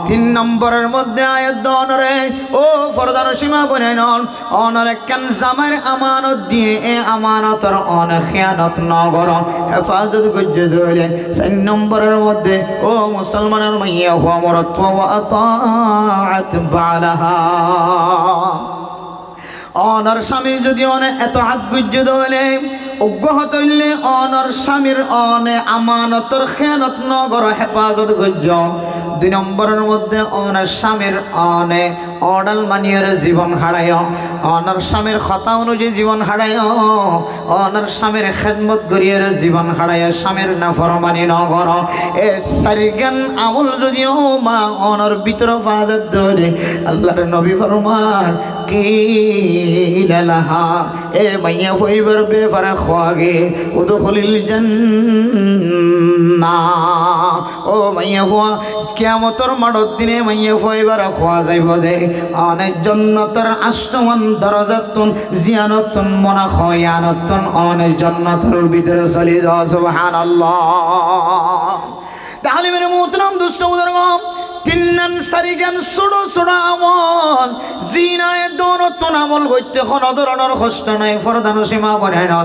3 নম্বরের মধ্যে আয়াত অনরে ও ফরদার সীমা বনেন অনর কান জামার আমানত দিয়ে এ আমানতর অন খেয়ানত ন কর হেফাজত করতে ধরে 4 নম্বরের মধ্যে ও মুসলমানের মাইয়া হুয়া মরত ওয়া আতাআত বালাহা অনর স্বামী যদি অনে এত হাত গুজ্জ দলে অজ্ঞহত হইলে অনর স্বামীর অনে আমানতর খেয়ানত নগর হেফাজত গুজ্জ। 2 নম্বরের মধ্যে অনার স্বামীর অনে অডাল মানিয়ের জীবন হারায়, অনার স্বামীর কথা অনুযায়ী জীবন হারায়, অনার স্বামীর খেদমত করিয়ে জীবন হারায়, স্বামীর নাফরমানি নগর। এ সারিগান আমল যদিও মা অনর ভিতর ফাজাত ধরে আল্লাহর নবী ফরমান কি লাহা এ মাইয়া ফইবার বেফারা খোয়াগে উদখুলিল জান্নাহ। ও মাইয়া ফুয়া কিয়ামতের মাঠের দিনে মাইয়া ফুয়াইবার খোয়া যাইব দে অনেক জান্নাতের আষ্টমান দরজাতুন জিয়ানতুন মনা খয়ানতুন অনেক জান্নাতের ভিতরে চলে যাওয়া। সুবহানাল্লাহ। তাহলে মেরে মোহতরম দোস্ত বুজুর্গ 3 নং সারিগান ছোট ছোট আমল জিনায় দৌনতুন আমল করতে কোনো ধরনের কষ্ট নাই, ফরদান সীমা বনে না।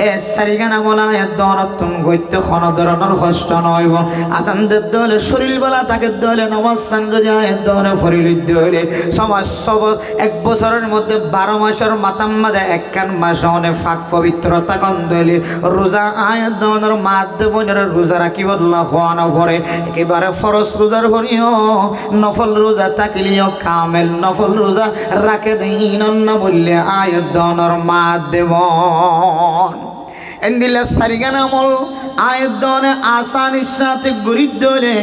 এ সারিগান আমল আয়াত দৌনতুন করতে কোনো ধরনের কষ্ট নইব। আজানদের দলে শরীর বেলা তাকে দলে নামাজ সান যদি আয়াত দৌনে ফরিলিদ দলে সমাজ সব 1 বছরের মধ্যে 12 মাসের মাতাম মাদে 1 মাস অনে ফাঁক পবিত্রতা গন্ধলে রোজা আয়াত দৌনের মাধ্যে বনের রোজা রাখি বললা খোয়ানো পরে একেবারে ফরজ রোজার হরিও নফল রোজা তাকিলিও কামেল নফল রোজা রাখে দিন না বললে আয়াত দৌনের মাধ্যম এন্দিলা সারিগান আমল আয়াত দৌনে আসানির সাথে গরিব দলে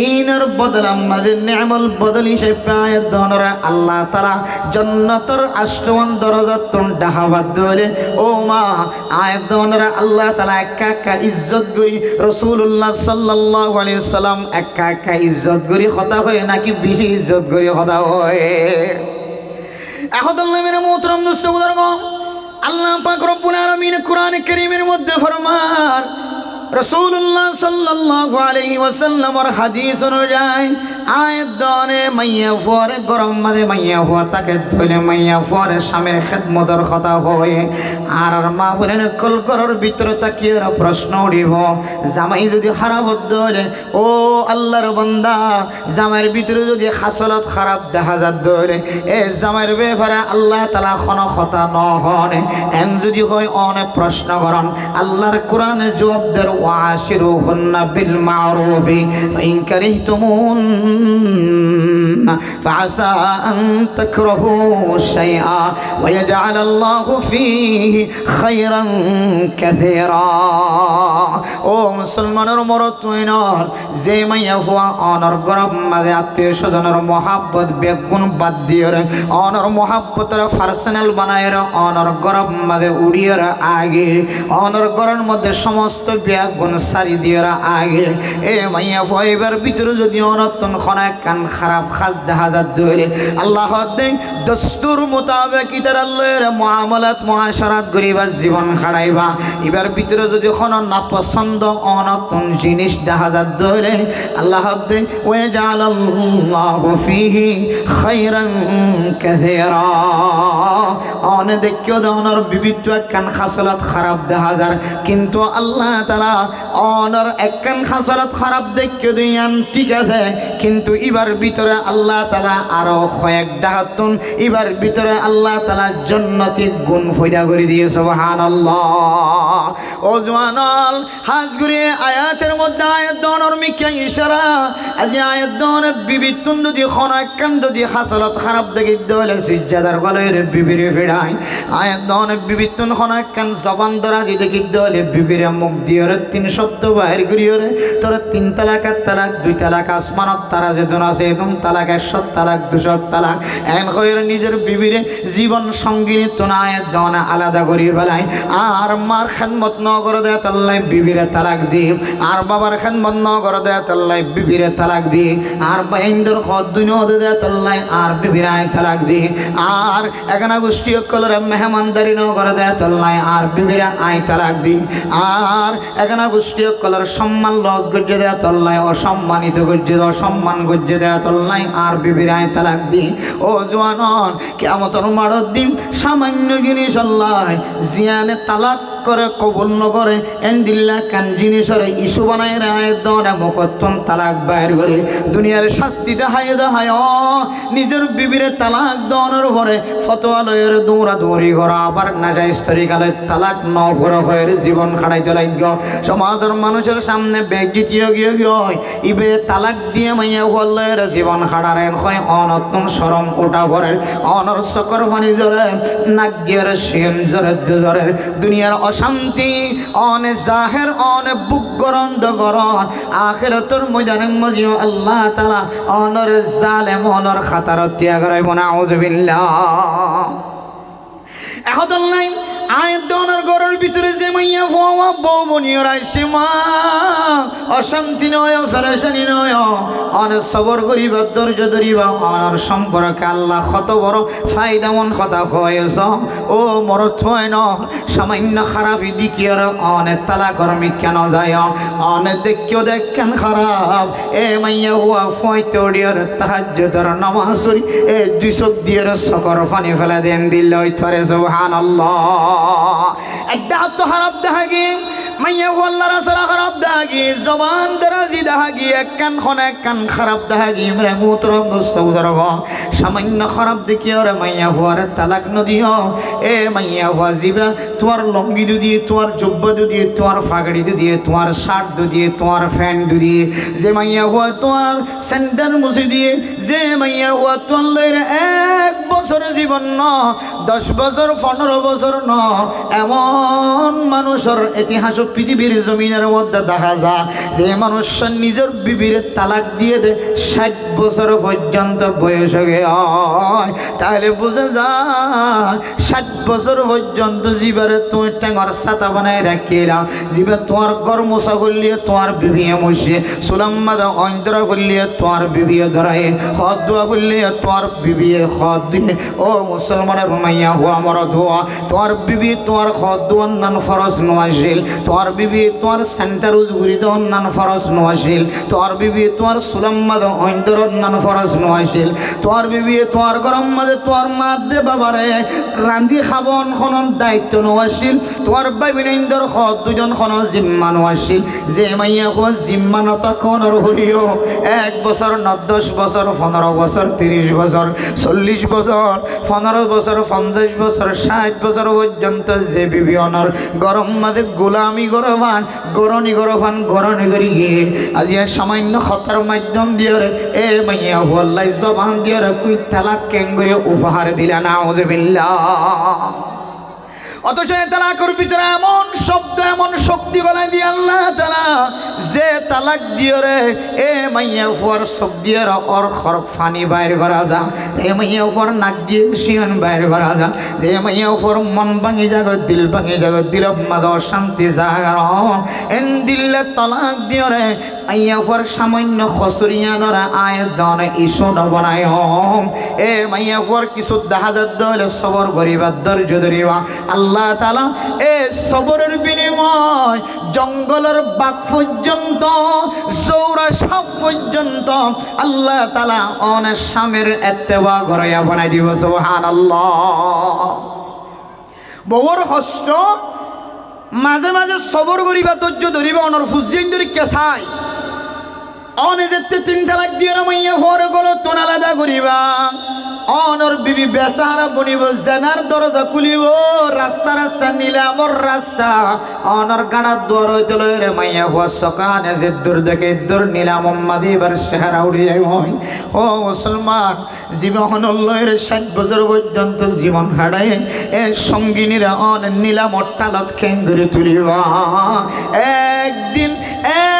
ইনার বদল আমাদের নেমল বদল হিসেবে আয়াত দৌনরা আল্লাহ তাআলা জান্নাতের আষ্টমান দরজাতুন ডাহাবাদ দলে ও মা আয়াত দৌনরা আল্লাহ তাআলা একা ইজ্জত করি রাসূলুল্লাহ সাল্লাল্লাহু আলাইহি সাল্লাম একা ইজ্জত করি কথা হয় নাকি বেশি ইজ্জত করি কথা হয়। এখন আল্লাহ মেরে মোহতরম দোস্ত বুজুর্গ আল্লাহ পাক রব্বুল আলামিন কোরআন কারীমের মধ্যে ফরমান রাসূলুল্লাহ সাল্লাল্লাহু আলাইহি ওয়াসাল্লামের হাদিস অনুযায়ী আয়াত দনে মাইয়া ফুয়ারে গরম মাঝে মাইয়া ফুয়া তাকে ধইলে মাইয়া ফুয়ারে স্বামীর খেদমতের কথা হয়। আর মা বলেন কল করার ভিতরে তাকিয়ে প্রশ্ন উঠিব জামাই যদি খারাপ হলে ও আল্লাহর বান্দা জামাইয়ের ভিতরে যদি খাসলত খারাপ দেখা যাত ধরে এ জামাইয়ের ব্যাপারে আল্লাহ তাআলা কোনো কথা নহনে এন যদি হয় অনেক প্রশ্ন করেন আল্লাহর কোরআনে জবাব দের وعاشروهن بالمعروف فإن كرهتمون فعسى أن تكرهوا شيئا ويجعل الله فيه خيرا كثيرا। ও মুসলমানের মরতুইনর যে মাইয়া ফুয়া অনর গরব মাঝে আত্মীয় স্বজনের মহাব্বত বেগুন বাদ দিয়ে অনর মহাব্বতের পার্সোনাল বানায় অনর গরব মাঝে উড়িয়ে আগে অনর গরের মধ্যে সমস্ত বেগুন সারি দিয়ে আগে এ মাইয়া ফুয়াইবার ভিতরে যদি অনতন খনা কান খারাপ খাস দেখা যাত ধরে আল্লাহ দস্তুর মোতাবেক ইতার আল্লাহর মুআমালাত মুআশারাত গরিবা জীবন হারাইবা এবার ভিতরে যদি কোনো নাপছন্দ অনতুন জিনিস দেখা যাত ধরে আল্লাহ ওয়া জাআলাল্লাহু ফীহি খায়রান কাসীরা অনে দেখিও দনর বিবিধ কান খাসলাত খারাপ দেখা যার কিন্তু আল্লাহ তাআলা অনর একখান খাসলাত খারাপ দেখিও দিয়ান ঠিক আছে কিন্তু এবার ভিতরে আল্লাহ তাআলা আরো কয়েক ডাহাতুন এবার ভিতরে আল্লাহ তাআলা জান্নাতি গুণ ফয়দা করে দিয়ে সুবহানাল্লাহ। ও জওয়ানাল হাজগুরি আয়াতের মধ্যে আয়াত দনর মিকা ইশারা আজি আয়াত দন বিবিতুন যদি খনাকান যদি খাসলত খারাপ দেখি দলে সিজদার গলের বিবিরে ফিরাই আয়াত দন বিবিতুন খনাকান জবান দ্বারা যদি দেখি দলে বিবিরে মুখ দিয়ে 3 শব্দ বাহির করিও রে তোর 3 তালাক 4 তালাক 2 তালাক আসমানত তারা যে দন আছে একদম তালাক 100 তালাক 200 তালাক এন কইর নিজের বিবিরে জীবন সঙ্গিনী তো না আয়াত দন আলাদা করি ফেলাই আর মার খেদমত ন করে দেয় তাল্লাই বিবিরে তালাক দি আর বাবার খেদমত ন করে দেয় তাল্লাই বিবিরে তালাক দি আর বাইন্দর খদ দুনিয়া দেয় তাল্লাই আর বিবিরায় তালাক দি আর এখানে গোষ্ঠী কলরে মেহমানদারি ন করে দেয় তাল্লাই আর বিবিরা আই তালাক দি আর এখানে গোষ্ঠী কলর সম্মান লস গজ্জে দেয় তাল্লাই অসম্মানিত গজ্জে অসম্মান গজ্জে দেয় তাল্লাই আর বিবিরায় তালাক দি। ও জওয়ানন কিয়ামতের মাঠের দিন সামান্য জিনিস আল্লাহ জিয়ানে তালাক করে কবুল নকরে এন্দিল্লা কান জিনিসরে ইস্যু বানায় আয়াত দেওয়া মুকদ্দম তালাক বাইর করে দুনিয়ার শাস্তি দেখায় নিজের বিবিরে তালাক দেওয়ানোর পরে ফতোয়া লয়ের দৌড়াদৌড়ি করা আবার নাজাইজ তরিকালে তালাক ন হয়ে জীবন খাড়াইতে লাগল সমাজের মানুষের সামনে বেজ্জিতিও গিয়ে ইবে তালাক দিয়ে মাইয়া হলের জীবন খাড়ারেন হয় অনতন সরম ওটা ভরে অনর চকর পানি জরে নাক গিয়ে শিন জরে জরে দুনিয়ার অশান্তি অনে জাহের অনে বুক গরন্দ গরন আখিরাতের ময়দানে মজিও আল্লাহ তাআলা অনর জালেম অনর খাতার ত্যাগ রাইব না আউযুবিল্লাহ এখন নাই আয়াত দোনার ঘরের ভিতরে যে মাইয়া হওয়া বউ বনিয়রা সীমা অশান্তি নয় ফেরেশানি নয় অনেক সবর করিবা ধৈর্য ধরিবা অনার সম্পর্কে আল্লাহ কত বড় ফায়দামন কথা হয়েছ ও মরত হয় ন সামান্য খারাপই দিকিয়ার অনেক তালা কর্মী কেন যায় অনেক দেখিও দেখেন খারাপ এ মাইয়া হওয়া ফয়তরিয়ার তাহাজ্জুদের নামাজ পড়ি এ দুই চোখ দিয়ে সকর পানি ফেলে দেন দিল থরে সুবহানাল্লাহ একটা হাত তো খারাপ দেখা গিয়ে মাইয়া আল্লাহর সারা খারাপ দেখা গিয়ে জবান দরাজি দেখা গিয়ে এক কান খারাপ দেখা গিয়ে রে মুতরম দোস্ত উদরগ সামান্য খারাপ দেখিও রে মাইয়া হওয়ার তালাক নদিও এ মাইয়া হওয়া জিবা তোমার লঙ্গি দিয়ে তোমার জুব্বা দিয়ে তোমার ফাগড়ি দিয়ে তোমার শার্ট দিয়ে তোমার প্যান্ট দিয়ে যে মাইয়া হওয়া তোমার স্যান্ডেল মুছে দিয়ে যে মাইয়া হওয়া তোমার এক বছর জীবন ন 10 বছর 15 বছর ন এমন মানুষের ইতিহাস পৃথিবীর জমিনের মধ্যে দেখা যায় যে মানুষ নিজের বিবির তালাক দিয়ে দেয় 60 বছর পর্যন্ত বয়স হয়ে তাহলে বুঝে যায় 60 বছর পর্যন্ত জীবারে তুমি টেঙর ছাতা বানায় রাখিলা জীবে তোমার গরমোসা ফুলিয়ে তোমার বিবিয়ে মসে সুলাম্মাদ অন্তরা ফুলিয়ে তোমার বিবিয়ে ধরায় হদ দোয়া ফুলিয়ে তোমার বিবিয়ে হদ দিয়ে ও মুসলমানের মাইয়া হুয়া মর ধোয়া তোমার বিবি তোমার হদ দোয়ান নান ফরজ নোয়াশিল তোমার বিবি তোমার সেন্টার উজগুরি দোয়ান নান ফরজ নোয়াশিল তোমার বিবি তোমার সুলাম্মাদ অন্তর নান ফরজ নোয়াশিল তোমার বিবি তোমার গরম মাঝে তোমার মার দে বাবারে রান্ধি খাবন খনন দায়িত্ব নোয়াশিল তোমার বাইবিনেন্দর হদ দুজন খন জিম্মা নোয়াশিল যে মাইয়া হুয়া জিম্মা নতা কনর হরিও 1 বছর 10 বছর 15 বছর 30 বছর 40 বছর 15 বছর 50 বছর 60 বছর পর্যন্ত যে বিবি অনর গরম মাঝে গোলামি গরবান গরনি করি গিয়ে আজিয়া সামান্য খতার মাধ্যম দিয়ে এ মাইয়া হুয়াল্লাই জবান দিয়ে কুই তালাক কেঙ্গরে উপহার দিলা না আউযুবিল্লাহ অথচ তালাকের ভিতরে এমন শব্দ এমন শক্তি গলায় দিয়ে আল্লাহ তাআলা যে তালাক দিয়ে রে এ মাইয়া ফুয়ার সব দিয়ে ওর খরচ ফানি বাইর করা যা এ মাইয়া ফুয়ার নাক দিয়ে শিয়ন বাইর করা যা যে মাইয়া ফুয়ার মন ভাঙি জাগত দিল ভাঙি জাগত দিল মাদ শান্তি জাগার এন দিলে তালাক দিয়ে রে মাইয়া ফুয়ার সামান্য খসরিয়ানরা আয়াত দনে ইস্যু বানায় এ মাইয়া ফুয়ার কিছু দাহাজাত দলে সবর গরিবার ধৈর্য ধরিবা আল্লাহ তাআলা এ সবরের বিনিময় জঙ্গলের বাঘ পর্যন্ত জৌরা সাপ পর্যন্ত আল্লাহ তাআলা অনেক স্বামীর ইত্তেবা গড়াইয়া বানাই দিব সুবহানাল্লাহ বড় কষ্ট মাঝে মাঝে সবর করিবা ধৈর্য ধরিবা অনর ফুজিন ধরি কেসাই অনে যেতে 3 তালাক দিয়ে মাইয়া হরে গলো তোন আলাদা করিবা অনর বিবি বেচারা বনিব জেনার দরজা খুলিব রাস্তা রাস্তা নিলামর রাস্তা অনর গাড়ার দর হইতে রে মাইয়া হওয়া সকানে যে দূর দেখে দূর নিলাম মাদিবার চেহারা উড়ে যাই ও মুসলমান জীবন লয়ের 60 বছর পর্যন্ত জীবন হারায় এ সঙ্গিনীরা অন নিলাম টালত খেঙ্গুরে তুলিব একদিন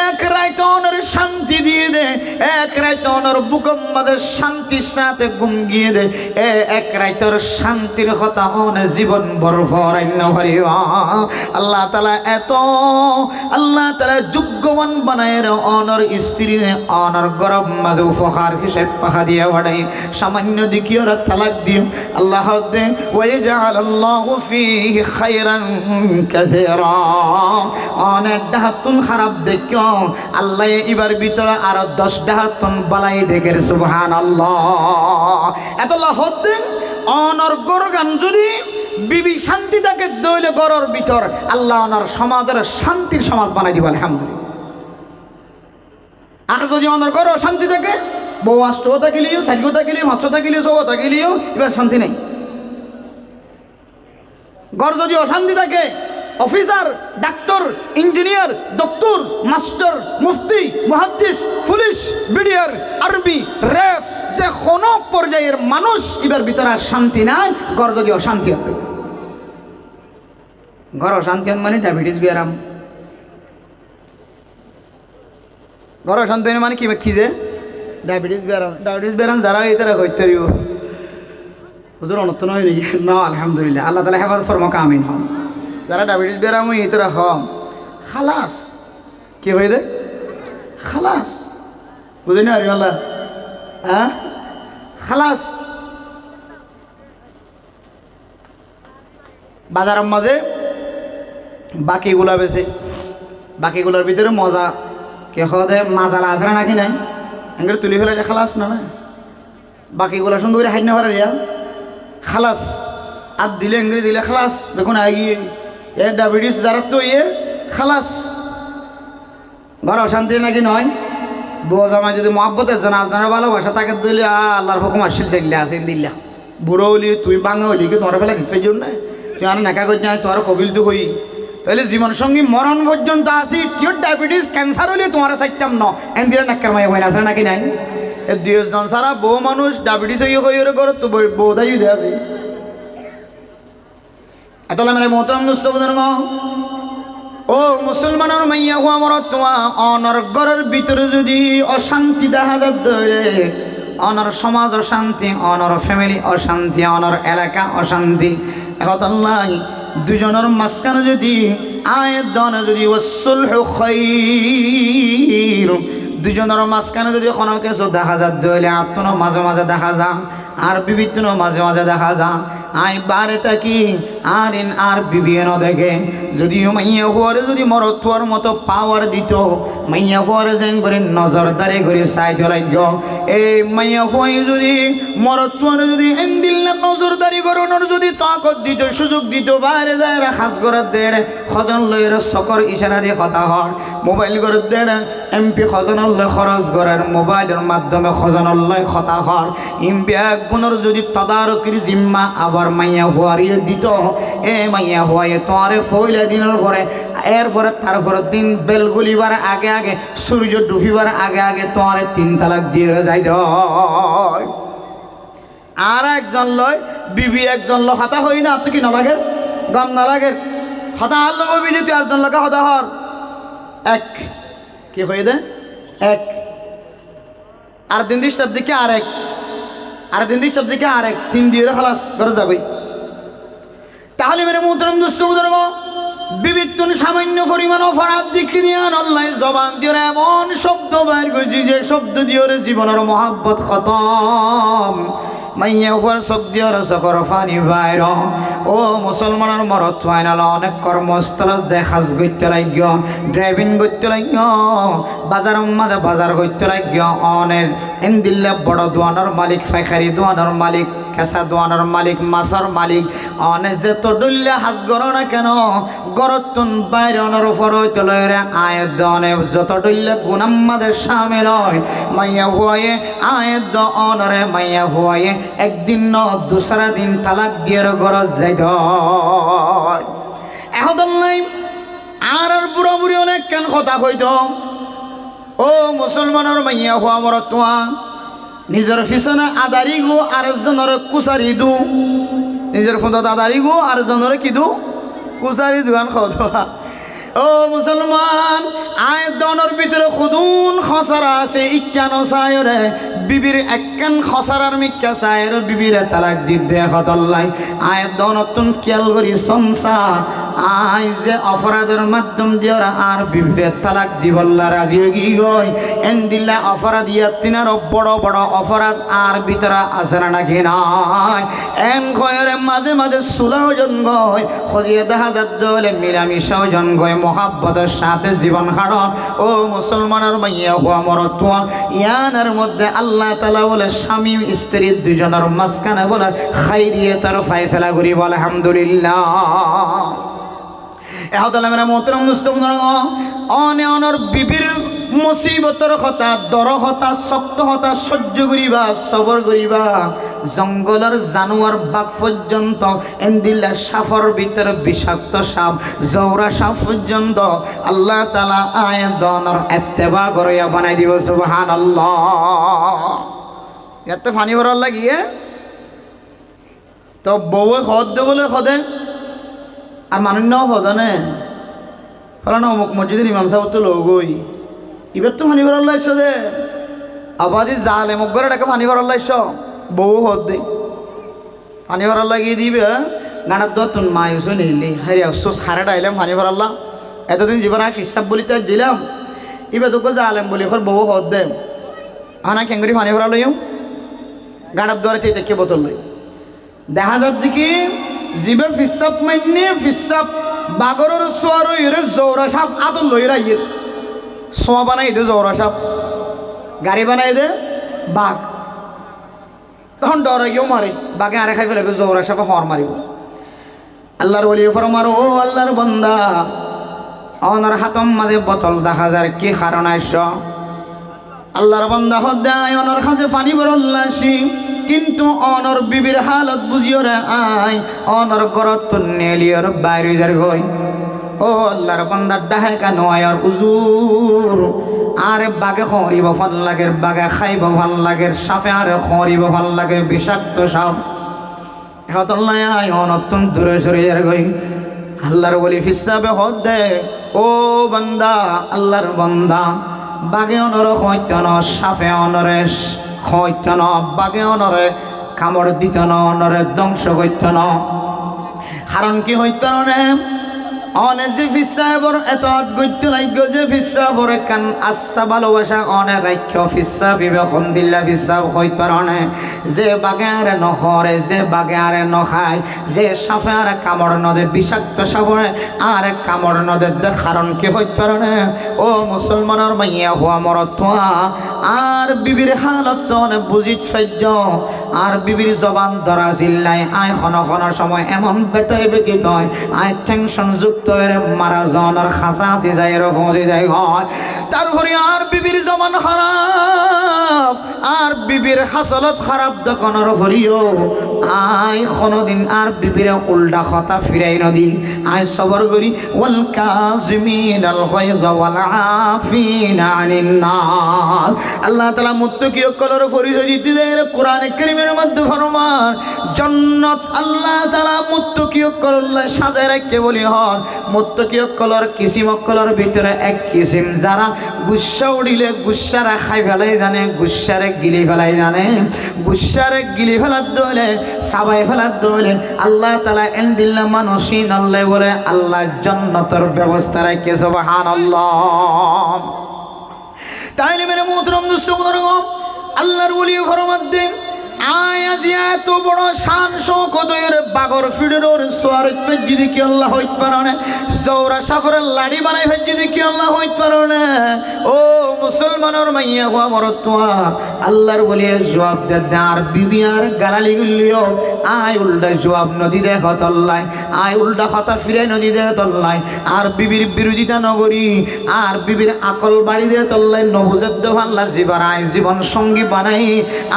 এক রাত অনর শান্তি দিয়ে দে এক রাত অনর বুকম্মাদের শান্তির সাথে ঘুম গিয়ে দে এক রাতের শান্তির কথা অনে জীবন বরফরান্য হরিবা আল্লাহ তাআলা এত আল্লাহ তাআলা যোগ্যবান বানায় অনর স্ত্রী অনর গরব মাদু উপহার হিসেবে পাহা দিয়ে বাড়াই সামান্য দিকিও তালাক দিও আল্লাহ দে ওয়াজআল আল্লাহু ফীহি খায়রান কাসীরা অনেক দাহাতুন খারাপ দেখিও আল্লাহ এবার ভিতরে আরো 10টা হাতন বালাই দেখের সুবহানাল্লাহ। এতলা হদ্দিন অনর গরগান যদি বিবি শান্তি থাকে দইলে গরর ভিতর আল্লাহ অনর সমাজের শান্তির সমাজ বানাই দিব আলহামদুলিল্লাহ। আর যদি অনর গর শান্তি থাকে বউ 8টা থাকিলেও 4টা থাকিলেও 5টা থাকিলেও 6টা থাকিলেও এবার শান্তি নেই। ঘর যদি অশান্তি থাকে অফিসার ডাক্তার ইঞ্জিনিয়ার ডক্টর মাস্টার মুফতি মুহাদ্দিস পুলিশ বিডিআর আর্মি রেফ যে কোনো পর্যায়ের মানুষ এবার ভিতরে শান্তি নাই। ঘর যদি অশান্তি হতো ঘর অশান্তি মানে ডায়াবেটিস বিয়ারাম ঘর অশান্তি মানে কি যে ডায়াবেটিস বিয়ারাম যারা এটারা হইতে হুজুর অনর্থন হয় নাকি না আলহামদুলিল্লাহ আল্লাহ তাআলা হেফাজত ফরমাক আমিন হন। যারা ডায়াবেটিস বেরাম হই এতরা হম খালাস কি হয়ে যায় খালাস বুঝিনি আর আল্লাহ হ্যাঁ খালাস। বাজারের মাঝে বাকিগুলা বেছে বাকিগুলার ভিতরে মজা কে খাওয়া দেয় মাজালা আজরা নাকি নাই এঙ্গে তুলি ফেলে খালাস না না বাকিগুলা সুন্দর করে হাইনা ভরা রিয়া খালাস আর দিলে এঙ্গরি দিলে খালাস দেখুন আগিয়ে এ ডায়াবেটিস যারা তো খালাস। ঘর অশান্তি নাকি নয় বউ জামাই যদি মহব্বতের জন্য আজনের ভালোবাসা তাকে দিলে আল্লাহর হুকুম আসিল থাকলে আসেন দিল্লা বুড়ো হলি তুই বাঙা হলি কি তোমার ফেলা দিতে জন্য তুই আর নেকা করছি তোমার কবিল তো হই তাহলে জীবন সঙ্গী মরণ পর্যন্ত আসি কেউ ডায়াবেটিস ক্যান্সার হলে তোমার চাইতাম ন এন দিলে নাক্কার মাই হয়ে আসে নাকি নাই এ 2 জন সারা বউ মানুষ ডায়াবেটিস হয়ে ঘর তো বউ দায়ী দিয়ে আছে এতলা মানে মোহতরম দোস্ত বুঝুন ও মুসলমানের মাইয়া হওয়া মর তোমা অনর ঘরের ভিতরে যদি অশান্তি দেখা যায় অনর সমাজ অশান্তি অনর ফ্যামিলি অশান্তি অনর এলাকা অশান্তি এখন দুজনের মাঝখানে যদি আয়ের দনে যদি ওয়াসসুলহু খায়র দুজনের মাঝখানে যদি কোনো কিছু দেখা যায় দইলে আত্মনো মাঝে মাঝে দেখা যা আর বিবিত্ন মাঝে মাঝে দেখা যা আই বারে থাকি আর বিবিএন দেখে যদিও মাইয়া হওয়ারে যদি মরথুয়ার মতো পাওয়ার দিত মাইয়া হওয়ারে যেন করে নজরদারি করে চাই লাগ এই মাইয়া হওয়াই যদি মরথুয়ারে যদি এন্দিল নজরদারি করানোর যদি তাকত দিত সুযোগ দিত বাইরে যায় খাস করার দেড় খজন লইয়ের চকর ইশারা দিয়ে কথা হন মোবাইল করার দেড় এমপি খজনের লয় খরচ করার মোবাইলের মাধ্যমে খজনের লয় কথা হর এমপি এক গুণের যদি তদারকির জিম্মা আবার মাইয়া হুয়ারিয়ে দিত এ মাইয়া হুয়াইয়ে তোমারে ফইলা দিনের পরে এরপরে তারপরে দিন বেলগুলিবার আগে আগে সূর্য ডুবিবার আগে আগে তোমারে 3 তালাক দিয়ে যাই দেয়। আর একজন লয় বিবি একজন ল হতা হই না তুই কি নালাগের গম নালাগের হতা হার লোক বিধি তুই আরেকজন লোকে হতা হর এক কি হয়ে দে এক আর দিন দিস দিকে আরেক আর দিন দিস দিকে আরেক 3 দিয়ে খালাস ঘরে যাবই। তাহলে মেরে মোহতরম দোস্ত বুঝুন বিবিত্তন সামান্য পরিমাণ অপরাধ দিকে দিয়ে আল্লাহ জবান দিয়ে এমন শব্দ বাইর করছি যে শব্দ দিয়ে জীবনের মহাব্বত খতম মাইয়া উপর সদ্যর চকর ফানি বাইর ও মুসলমানের মরত ফাইনাল অনেক কর্মস্থল যে সাজ করতে লাগ ড্রাইভিং করতে লাগ বাজার মাঝে বাজার করতে লাগ অনেক এনদিল্লা বড় দোয়ানোর মালিক ফাইখারি দোয়ানোর মালিক কেঁচা দোয়ানোর মালিক মাছর মালিক অনেক যে তো ডুল্লা হাজ গর না কেন গরতুন বাইরনের উপর হইতে লয় আয়ের দনে যত ডুল্লা গুনাম মাঝে সামিল হয় মাইয়া হুয়ায়ে আয়ের দ অনরে মাইয়া হুয়ায়ে একদিন ন দুসরা দিন তালাক দিয়ে গরজ যাই এখন নাই আর বুড়া বুড়ি অনেক কেন কথা কইত ও মুসলমানের মাইয়া হুয়া মর তোমা নিজের পিছনে আদারি গো আরেকজনের কুচারি দু নিজের ফোনত আদারি গো আরেকজনের কি দু কুচারি দুয়ান খাওয়া ও মুসলমান আয় দনের ভিতরে খুদুন খসারা আছে ইক্যানো সায়রে বিবির একখান খসারার মিক্কা সায়রে বিবিরে তালাক দি দে হতল্লাই আয় দনতুন খেয়াল করি সংসা আই যে অপরাধের মাধ্যম দিয়ে ওরা আর বিবিরে তালাক দিবল্লা রাজি হয়ে গই এন দিল্লা অপরাধ ইয়াতিনার বড় বড় অপরাধ আর ভিতরে আছে না নাকি নাই এন গয়ের মাঝে মাঝে সুলাও জন গয় খজিয়ে দেখা যাত হলে মিলামিশাও জন গয় মহাব্বতের সাথে জীবন হারণ ও মুসলমানের মাইয়া হওয়া মরতুয়া ইয়ানের মধ্যে আল্লাহ তাআলা বলে স্বামী স্ত্রী দুজনের মাঝখানে বলে খাইরিয়াতের ফয়সালা করি বলে আলহামদুলিল্লাহ। এহতালা মেরা মোহতরম দুস্তমন অনে অনর বিবির মুসিবতর কথা দর হতা শক্ত হতা সহ্য করিবা সবর করিবা জঙ্গলের জানোয়ার বাঘ পর্যন্ত এন্দিল্লা সাফর ভিতরে বিষাক্ত সাপ জৌরা সাপ পর্যন্ত আল্লাহ তাআলা আয়াত দনর ইত্তেবা করিয়া বানাই দিব সুবহানাল্লাহ। এতে পানি ভরার লাগিয়ে তো বউয়ে খদ দে বলে খদে আর মানুষ নাও হদনে ফলানো অমুক মসজিদের ইমাম সাহেব তো লগই এবার তো ফানি ভরার লাইছ দে আবাদি জালে মুখ করে ডাকে ফানি ভরার লাইছ বউ হদ দে ফানি ভরার লাগিয়ে দিবে গানার দোয়া তুন মায়ুস নিলি হারি আফসোস হারে ডাইলাম ফানি ভরাল্লা এতদিন জীবন আমি ফিসাব বলি তো দিলাম এবার তোকে জালেম বলি এখন বউ হদ দে হানা কেঙ্গুরি ফানি ভরা লইও গানার দোয়ারে দেখে বোতল লই দেখা যার দিকে জিবে ফিসাব মাইনে ফিসাব বাগরের সোয়ার ইরে জৌরা সাপ আদল লইরা ইয়ে সোয়া বানাই দে জৌরা সাপ গাড়ি বানাই দে বাঘ তখন ডরে গিয়েও মারে বাঘে আরে খাই ফেলবে জৌরা সাপে হর মারিব আল্লাহর বলি ফরমার ও আল্লাহর বন্দা অনার হাতম মাঝে বোতল দেখা যার কি কারণ আইস আল্লাহর বন্দা হদ্দায় অনর কাছে পানি বরল্লাসি কিন্তু অনর বিবির হালত বুঝিও রে আই অনর গরত তো নেলিয়র বাইরে যার গই ও আল্লাহর বান্দার ডাহে কেন আয়ার হুজুর আরে বাগে খরিব ভাল লাগে বাগে খাইব ভাল লাগে সাপে আরে খরিব ভাল লাগে বিষাক্ত সাপ হতল্লাই আয় অনতুন দূরে সরে যার গই আল্লাহর বলি ফিসাবে হদ দে ও বান্দা আল্লাহর বান্দা বাগে অনর হইতন সাপে অনরে হইতন বাগে অনরে কামড় দিত ন অনরে ধ্বংস করত ন কারণ কি হইত নে অনে যে ফিসাবর এত গত্য লাগব যে ফিসাবর কান আস্থা ভালোবাসা অনে রাখ্য ফিসা বিবেকন দিল্লা ফিসা হইত পারনে যে বাগে আরে নহরে যে বাগে আরে নখায় যে সাপে আরে কামড় নদে বিষাক্ত সাপে আরে কামড় নদে কারণ কি হইত পারনে ও মুসলমানের মাইয়া হওয়া মরতুয়া আর বিবির হালত অনে বুঝিত ফাইজ আর বিবির জবান ধরা জিল্লাই আয় খন সময় এমন বেতাই বেকিত হয় আয় টেনশন যুক্ত মারা জনের খাঁচা আসি যায় পৌঁছে যায় হয় তারপরে আর বিবির জবান খারাপ আর বিবির হাসলত খারাপ দোকানের হরিও আয় কোনদিন আর বিবির উল্টা কথা ফিরাই নদী আয় সবর করি ওয়াল কাযিমিনাল গায়যা ওয়াল আফিনা আনিন নাস আল্লাহ তাআলা মুত্তাকিও কলর পরিচয় দিতে দেয় কোরআনে কারীমের মধ্যে ফরমান জান্নাত আল্লাহ তাআলা মুত্তাকিও কলর সাজায় রাখতে বলি হন মুত্তাকিও কলর কিসিম কলর ভিতরে এক কিসিম যারা গুচ্ছা উড়িলে গুচ্ছারা খাই ফেলাই জানে গুচ্ছারে গিলি ফেলাই জানে গুচ্ছারে গিলি ফেলার দলে সাবাই ফেলার দলে আল্লাহ তাআলা এন্দিল্লা মানুষই নল্লে বলে আল্লাহ জান্নাতের ব্যবস্থা রাখে সুবহানাল্লাহ। তাইলে মেরে মুহতরম দোস্ত মুহতরম আল্লাহর ওলি ফরমাদ্দিন আয়াজি এত বড় শান শৌকতের বাগর ফিডের সোয়ার ফেজি দেখি আল্লাহ হইতে পারে জৌরা সাফরের লাড়ি বানাই ফেজি দেখি আল্লাহ হইতে পারে ও মুসলমানের মাইয়া হওয়া মরতুয়া আল্লাহর বলিয়ে জবাব দে আর বিবি আর গালালি গুলিও আয় উল্টা জবাব নদী দেখ তল্লাই আয় উল্টা কথা ফিরে নদী দেখ তল্লাই আর বিবির বিরোধিতা নগরী আর বিবির আকল বাড়ি দিয়ে তল্লাই নবুজেদ্দ ভাল্লা জীবন আয় জীবন সঙ্গী বানাই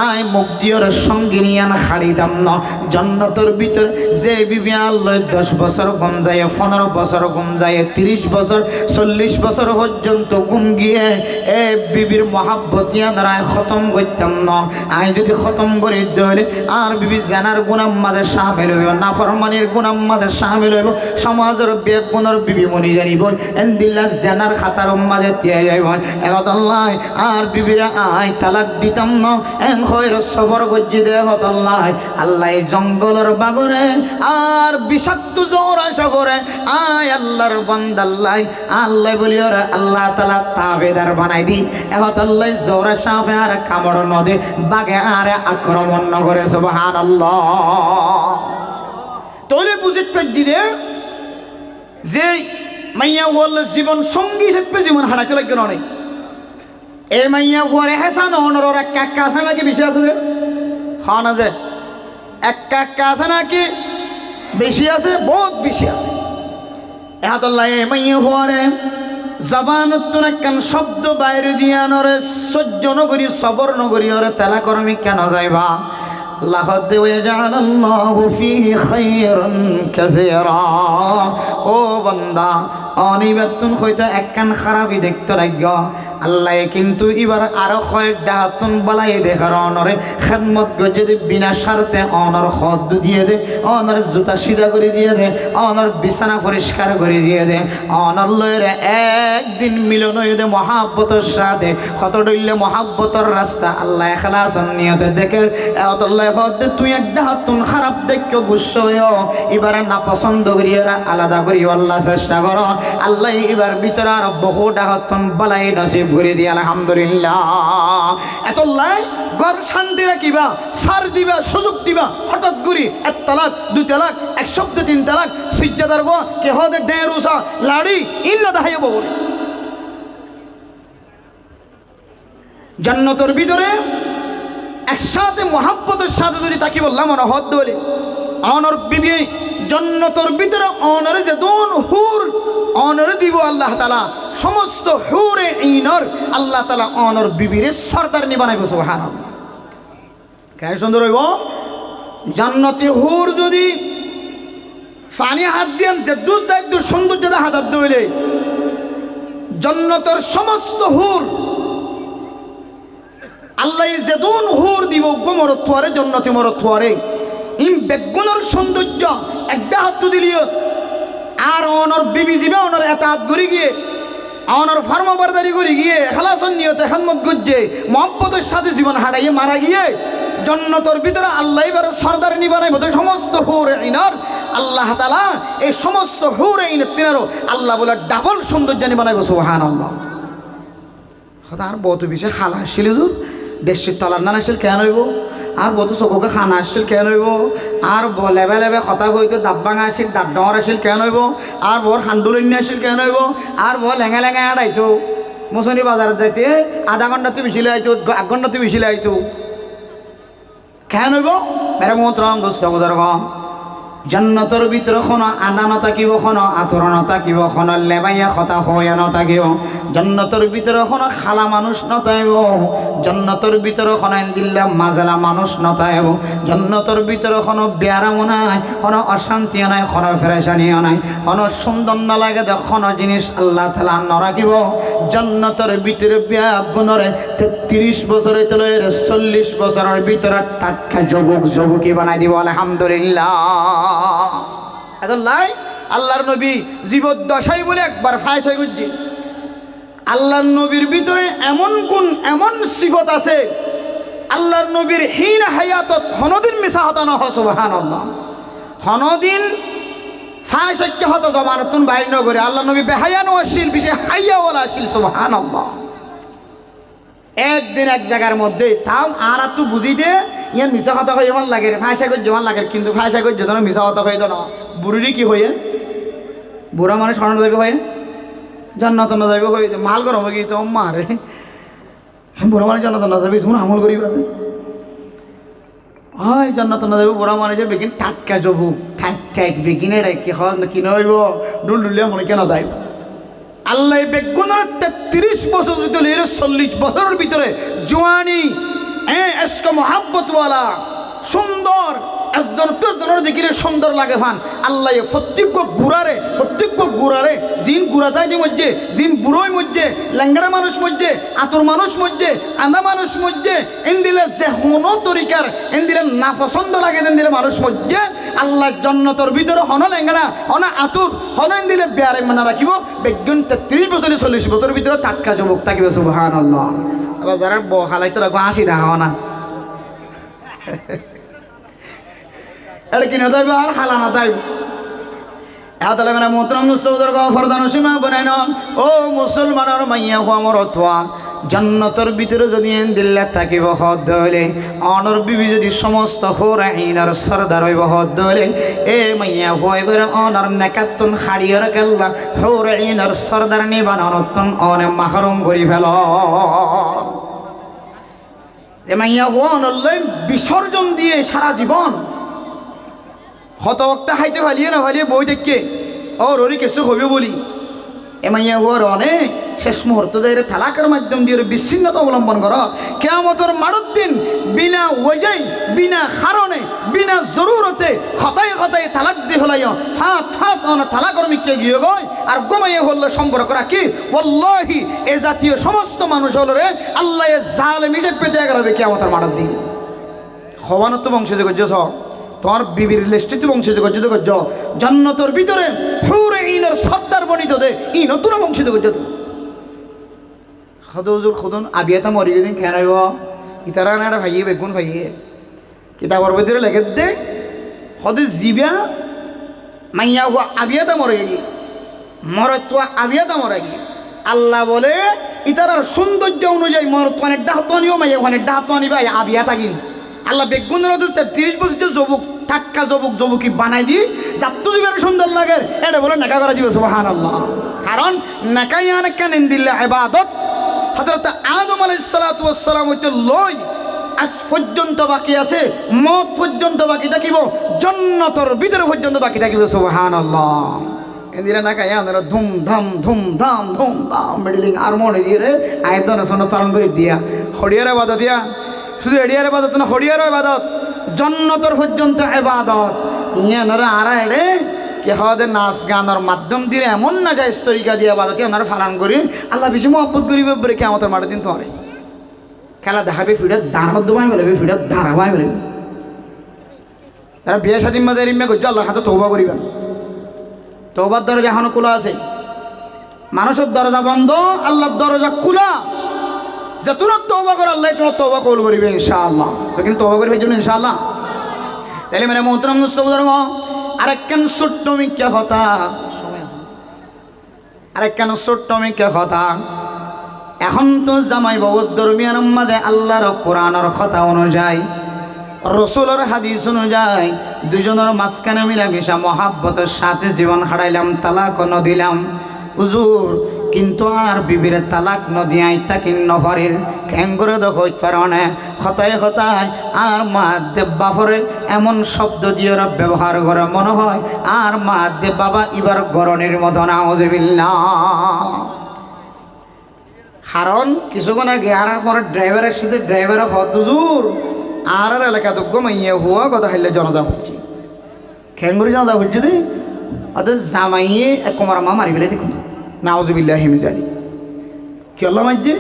আয় মুখ দিয়র সঙ্গিনিয়ান হারিতাম না জান্নাতের ভিতর যে বিবি আল্লাহ 10 বছর গুম যায় 15 বছর গুম যায় 30 বছর 40 বছর পর্যন্ত গুম গিয়ে এ বিবির মহাব্বতিয়া দ্বারায় খতম করতাম না আই যদি খতম করে দিলে আর বিবি জানার গুনাহ মাঝে শামিল হইব নাফরমানির গুনাহ মাঝে শামিল হইব সমাজের বেগুনের বিবি মনি জানিব এন্দিল্লা জানার খাতার মাঝে তিয়া যাইব একদল্লাহ আর বিবিরা আই তালাক দিতাম না এন হইর সবর করছি দেহত আল্লাহ জঙ্গলের বাগরে আর বিষাক্ত জোরা সফরে আয় আল্লাহর বান্দাল্লাহ আল্লাহ বলি ওরা আল্লাহ তাআলা তাবেদার বানাই দি এহত আল্লাহ জোরা সাফে আর কামড় নদে বাগে আর আক্রমণ ন করে সুবহানাল্লাহ। তাহলে বুঝতে দিদে যে মাইয়া হল জীবন সঙ্গী হিসেবে জীবন হারাইতে লাগবে না অনেক। এই মাইয়া হরে হেসান অনর এক কাকা আছে নাকি বেশি আছে যে হন আছে এক কাকা আছে নাকি বেশি আছে বহুত বেশি আছে। এহাতল্লাহ এই মাইয়া হরে জবানত একখান শব্দ বাইরে দিয়ে আনরে সহ্য নগরী সবর নগরী ওরে তেলা করমি কেন যাইবা লাহদ ওয়াজআলাল্লাহু ফীহি খায়রান কাসীরা। ও বান্দা অনিবাতুন হয়তো একখান খারাপই দেখতে লাগল আল্লাহ কিন্তু এবার আরো কয়েকটা হাতুন বালাই দেখার অনরে খেদমত যদি বিনা স্বার্থে অনর হদ দিয়ে দে অনর জুতা সিধা করে দিয়ে দে অনর বিছানা পরিষ্কার করে দিয়ে দে অনর লয়ের একদিন মিলন হয়ে দে মহাব্বতের সাথে কত ডইলে মহাব্বতের রাস্তা আল্লাহ এখলাসন নিয়তে দেখে আল্লাহ হদ তুই একটা হাতুন খারাপ দেখো গুস্স হইও এবারে না পছন্দ করিয়ে আলাদা করি আল্লাহ চেষ্টা করো আল্লাহ এবার ভিতরে আর বহুটা হাতুন বালাই নসিব করে দিয়ে আলহামদুলিল্লাহ। এত লাই ঘর শান্তি রাখিবা সার দিবা সুযোগ দিবা হঠাৎ করি এক তালাক দুই তালাক এক শব্দ তিন তালাক সিজ্জাদার গো কে হদে ডের উসা লাড়ি ইন্ন দাহাইব বলে জান্নাতের ভিতরে একসাথে মহাব্বতের সাথে যদি তাকি বললাম অন হদ বলে অনর বিবি জান্নাতের ভিতরে অনরে যে দুন হুর অনর দিব আল্লাহ তাআলা সমস্ত হুরে ইনর আল্লাহ তাআলা অনর বিবিরে সরদার নি বানাইব সুবহানাল্লাহ। কে সুন্দর হইব জান্নাতি হুর যদি পানি হাত দিয়ান যে দুধ যাই দূর সৌন্দর্যতা হাত দইলে জান্নাতের সমস্ত হুর আল্লাহ যেদুন হুর দিব গোমরথুয়ারে জন্নতি মরথুয়ারে ইম বেগুনের সৌন্দর্য একটা হাত দিলিও আর অনর বিবি জীবে অনর এত হাত ঘুরে গিয়ে অনর ফার্মাবারদারি করে গিয়ে খালাসন নিয়তে খানমত গুজ্জে মহব্বতের সাথে জীবন হারাইয়ে মারা গিয়ে জন্নতর ভিতরে আল্লাহ এবার সর্দার নিবানাই মতো সমস্ত হুর ইনার আল্লাহ তাআলা এই সমস্ত হুর ইনার তিনারও আল্লাহ বলে ডাবল সৌন্দর্য নিবানাইব সুবহানাল্লাহ। আর বহুত বেশি খালা আসছিল জোর দেশের তলার নান আসছিল কেন হইব আর বহুত চকুকে খানা আসছিল কেন হইব আর লেবে লেবে কথা হইতো দাঁত ভাঙা আসছিল দাঁত ডর আসছিল কেন হইব আর বর হান্ডুলন্য আসছিল কেন হইব আর বর লেঙা লেঙা আড়াইতো মৌসুমী বাজারত যাইতে আধা ঘন্টা তুই বেশি লাইতো 1 ঘন্টা তুই বেশি লাইতো কেন হইব মেরে মোহতরম দোস্ত বুজুর্গ জান্নাতের ভিতরে কোনো আদা নথাকিব কোনো আতর নথাকিব কোনো লেবাইয়া কথা হইয়া নথাকিব জান্নাতের ভিতরে কোনো খালা মানুষ নথাইব জান্নাতের ভিতরে কোনো এন্দিল্লা মাজলা মানুষ নথাইব জান্নাতের ভিতরে কোনো বেয়ারামও নাই কোনো অশান্তিও নাই কোনো ফেরেশানিও নাই কোনো সুন্দর না লাগে দেখ কোনো জিনিস আল্লাহ তাআলা নরাখিব জান্নাতের ভিতরে বিয়া গুণরে 33 বছরে তলে 40 বছরের ভিতরে টাটকা যুবক যুবকী বানাই দিব আলহামদুলিল্লাহ। লাই আল্লাহর নবী জীবদ্দশাই বলে একবার ফায়সা করছি আল্লাহর নবীর ভিতরে এমন গুণ এমন সিফত আছে আল্লাহর নবীর হীন হায়াতত হনদিন মিশা হতানো সুবহানাল্লাহ হনদিন ফায়সাকে হত জমানতুন বাইর নগরে আল্লাহ নবী বেহায়ানো আসিল বিষয় হাইয়াওয়ালা আসিল সুবহানাল্লাহ। একদিন এক জায়গার মধ্যে তাও আর তো বুঝি দে ইয়ার মিশা কথা হয়ে আমার লাগে ফাঁসা করে জমান লাগে কিন্তু ফাঁসা করে যেন মিশা কথা হয়ে না বুড়িরই কি হয়ে বুড়া মানুষ স্মরণ যাবে হয়ে জান্নাত না যাবে হয়ে মাল গরম হয়ে গিয়ে তো মারে বুড়া মানুষ জান্নাত না যাবে ধুন আমল করি বাদে হয় জান্নাত না যাবে বুড়া মানুষের বেগিন টাটকা জবুক ঠাক ঠাক বেগিনে কি কিনে হইব ডুল ডুলিয়া মনে কেন যাইব আল্লাহ বেগুনের 33 বছর ভিতরে 40 বছরের ভিতরে জোয়ানি এশক মোহাব্বতওয়ালা সুন্দর একজন তোজনের দেখিলে সুন্দর লাগে ফান আল্লাহ প্রত্যেক গুড়ারে জিন গুড়াতাই যে মধ্যে জিন বুড়োই মধ্যে ল্যাংড়া মানুষ মধ্যে আতর মানুষ মধ্যে আন্দা মানুষ মধ্যে এন্দিলে যে হনো তরিকার এন্দিলে না পছন্দ লাগে এন্দিলে মানুষ মধ্যে আল্লাহ জান্নাতের ভিতরে হন ল্যাংড়া হন আতর হন এন্দিলে বেয়ারে মানা রাখিব বেগুন 33 বছর 40 বছরের ভিতরে টাটকা যুবক থাকিবে সুবহানাল্লাহ। আবার যারা বহালাইতে রাখবো হাসি দেখা না এটা কিনে যাইব আর হালানা যাইব এতলে মানে মোহতরম মুস্তফার ফরদান সীমা বনাই নন ও মুসলমানের মাইয়া হো আমার অথবা জান্নাতের ভিতরে যদি দিল্লা থাকিব হদ হইলে অনর বিবি যদি সমস্ত হোরাইনার সরদার হইব হদ হইলে এ মাইয়া হো এবার অনর নেকাতুন হাড়িয়ার কাল্লা হোরাইনার সরদার নিবান অনতুন অনে মাহরুম করি ফেল এ মাইয়া হো অনল্লাই বিসর্জন দিয়ে সারা জীবন হত বক্তা হাইতে ফালিয়ে না ফালিয়ে বই দেখে ও ররি কিছু হবে বলি এমাইয়া হওয়ার অনেক শেষ মুহূর্ত যাই তালাকের মাধ্যম দিয়ে বিচ্ছিন্নতা অবলম্বন কর কেয়ামতের মারুর দিন বিনা ওয়াজাই বিনা কারণে বিনা জরুরতে হতায় হতায় তালাক দিয়ে ফেলাইও হাত হাত তালাকর মিকে গিয়ে গয় আর গোমাইয়া হলে সম্পর্ক রাখি ওয়াল্লাহি এ জাতীয় সমস্ত মানুষ হল রে আল্লাহ জালেমি যে পেতে গেলাবে কেয়ামতের মারুর দিন হওয়ানো তো বংশে করছ তোমার বিবির লিস্টে তুই বংশিত করছো তো করছ জান্নাতের ভিতরে হুরে ইনের সর্দার বনিত দে ই নতুন বংশিত করছো তো হদুজুর খুদন আবিয়াতা মরি দিন খেয়ে নইব ইতারা না একটা ভাইয়ে বেগুন ভাইয়ে কিতাবর ভিতরে লেখে দে হদে জিবা মাইয়া হুয়া আবিয়াতা মরে গিয়ে মরতুয়া আবিয়াতা মরে গিয়ে আল্লাহ বলে ইতারার সৌন্দর্য অনুযায়ী মরতুয়ানের ডাহতানিও মাইয়া ওখানে ডাহতানি ভাই আবিয়াতা কিন আল্লাহ বেগুনের 30 বছর যুবক টাটকা যুবকী বানাই দি যাত্তু জীবের সুন্দর লাগে এটা বলে নেকা করা দিবে সুবহানাল্লাহ কারণ নেকাই অনেক কেন দিল্লা ইবাদত হযরত আদম আলাইহিস সালাতু ওয়াস সালাম হইতে লই আজ পর্যন্ত বাকি আছে মত পর্যন্ত বাকি থাকিব জান্নাতের ভিতরে পর্যন্ত বাকি থাকিব সুবহানাল্লাহ এদিরা নেকাই আমরা ধুমধাম মিডলিং আর মনে দিয়ে রে আয়তন সনদ পালন করে দিয়া হড়িয়ার ইবাদত দিয়া শুধু এডিয়ার ইবাদত না হড়িয়ার ইবাদত জান্নাতের পর্যন্ত ইবাদত ইয়ানারা আরা এড়ে কে হওয়াদের নাচ গানের মাধ্যম দিয়ে এমন না যায় তরিকা দিয়ে ইবাদত ইয়ানারা ফালান করি আল্লাহ বেশি মহব্বত করিবে বলে কিয়ামতের মাঠে দিন তোমারে খেলা দেখাবে ফিডার দাঁড়াও দমাই বলে ফিডার দাঁড়াবাই বলে তারা বিয়ে স্বাধীন মাঝে রিম্মা করছে আল্লাহর হাতে তওবা করিবেন তওবার দরজা এখনো খোলা আছে মানুষের দরজা বন্ধ আল্লাহর দরজা খোলা যে তোরা তওবা কর আল্লাহ তোরা তওবা কবুল করিবে ইনশাআল্লাহ কিন্তু তওবা করিবে জন্য ইনশাআল্লাহ তাহলে মানে মোহতরম মুস্তাফা ধর্ম আরেকখান ছোট্ট মিথ্যা কথা আরেকখান ছোট্ট মিথ্যা কথা এখন তো জামাই বাবুর দরমিয়ান মাঝে আল্লাহর কোরআনের কথা অনুযায়ী রসুলের হাদিস অনুযায়ী দুজনের মাঝখানে মিলামিশা মহাব্বতের সাথে জীবন হারাইলাম তালাক ন দিলাম হুজুর কিন্তু আর বিবির তালাক নদিয়াই তাকি নফারির ক্যাঙ্গরে দখত পারে হতায় আর মা দেব বাপরে এমন শব্দ দিয়ে ওরা ব্যবহার করে মনে হয় আর মা দেব বাবা এবার গরনের মতো নাউজুবিল্লাহ কারণ কিছুক্ষণ আগে আর পরে ড্রাইভারের সাথে ড্রাইভারের হত হুজুর আর এলাকা তো গমাইয়ে হুয়া কথা হাইলে জনজা হচ্ছে ক্যাঙ্গরে জনজা হচ্ছে দে অর্থাৎ জামাইয়ে কুমার মা মারি ফেলে দেখুন নাউজুবিল্লাহ হিমিজানি কি আল্লাহ মাঝে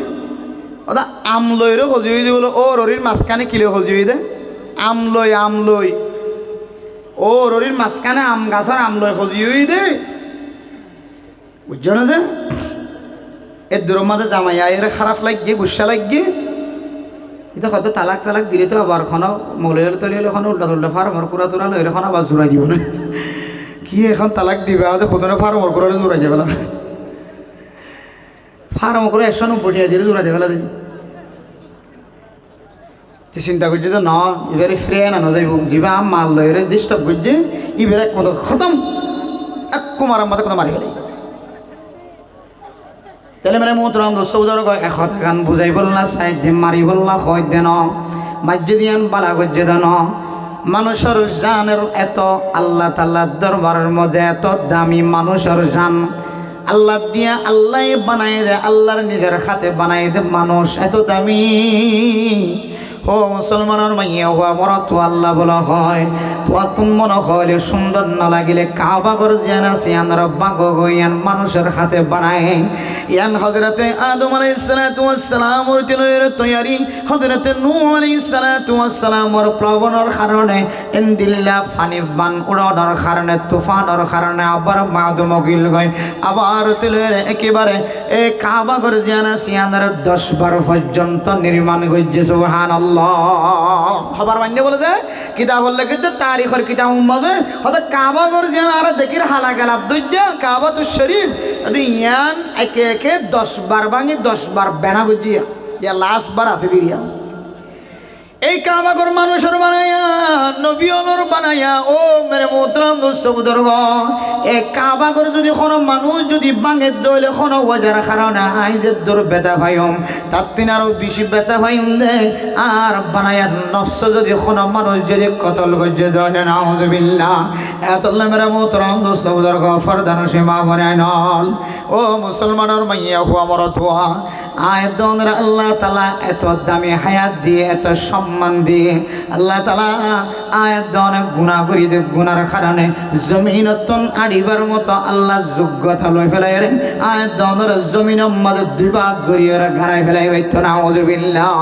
ওদা আমলইরে হজিয়ে দি বলো ও ররির মাঝখানে কিলে হজিয়ে দে আমলই ও ররির মাঝখানে আম গাছের আমলই হজিয়ে দে বুঝছো না যে এর দূরের মাঝে জামাই আয়ের খারাপ লাগিয়ে গুসা লাগিয়ে এটা কত তালাক দিলে তো আবার এখনো মৌলের তৈরি হলে এখনো উল্টা ফার্মর কুড়া তোরা লইলে এখন আবার জোড়াই দিব না কি এখন তালাক দিবে আমাদের খোদনে ফার্মর করে জোড়াই যাবে না ফার্ম করে 190 দিলে জোড়াই যাবে না চিন্তা করছি তো না এবারে ফ্রে না যাইব যিবা মাল লইরে ডিস্টার্ব করছে এবারে কত খতম এক কুমার আমাদের কত মারি গেলে তাহলে মানে মোহতরম দোস্তর এশ গান বুঝাই বললা সাইড দিন মারি বললা হয় দেন মাজ্জে দিয়ান বালা গজ্জে দেন মানুষের জানের এত আল্লাহ তাল্লার দরবারের মধ্যে এত দামি মানুষের জান আল্লাহ দিয়া আল্লাহ বানাই দে আল্লাহর নিজের হাতে বানাই দে মানুষ এত দামি ও মুসলমানের মাইয়া হওয়া মরা তো আল্লাহ বলা হয় তো তুম মনে হয় সুন্দর না লাগিলে কাবাগর জিয়ানা সিয়ান রব্বাগ গইয়ান মানুষের হাতে বানায় ইয়ান হযরতে আদম আলাইহিস সালাতু ওয়াস সালামর তিলয়ের তৈয়ারি হযরতে নূহ আলাইহিস সালাতু ওয়াস সালামর প্লাবনের কারণে ইনদিল্লা ফানি বান উড়ানোর কারণে তুফানের কারণে আবার মাদম গিল গয় আবার তিলয়ের একেবারে এই কাবাগর জিয়ানা সিয়ানের 10 বার পর্যন্ত নির্মাণ করেছে সুবহানাল্লাহ সুবহানাল্লাহ খবর মান্য বলে যে কিতাব হলে কিন্তু তারিখের কিতাব উম্মদে হয়তো কাবা ঘর যেন আর দেখির হালা গেলাপ দুইটা কাবা তো শরীফ ইয়ান একে একে 10 বার ভাঙি 10 বার বেনা বুঝিয়া ইয়া লাস্ট বার আছে দিরিয়া এই কাবাগর মানুষের বানাইয়া নবী অলর বানাইয়া ও মেরে মোহতরম দোস্ত বুজুর্গ এই কাবাগর যদি কোনো মানুষ যদি ভাঙে দইলে কোনো ওয়াজার কারণে আইজের দূর বেতা ভাইম তার তিন আরো বেশি বেতা ভাইম দে আর বানাইয়া নফস যদি কোনো মানুষ যদি কতল গজ্জে যায় নাউজুবিল্লাহ এতল্লা মেরে মোহতরম দোস্ত বুজুর্গ ফরদান সীমা বনে নল ও মুসলমানের মাইয়া হুয়া মরত হুয়া আয় দনরা আল্লাহ তাআলা এত দামি হায়াত দিয়ে এত সম্মান দিয়ে আল্লাহ তাআলা আয়াত অনেক গুনাহ করি দে গুনার কারণে জমিনতন আড়িবার মতো আল্লাহ যোগ্যতা লই ফেলাই রে আয়াত দনের জমিন মধ্যে দুই ভাগ করিয়ে ঘাড়াই ফেলাই হইতো নাউজুবিল্লাহ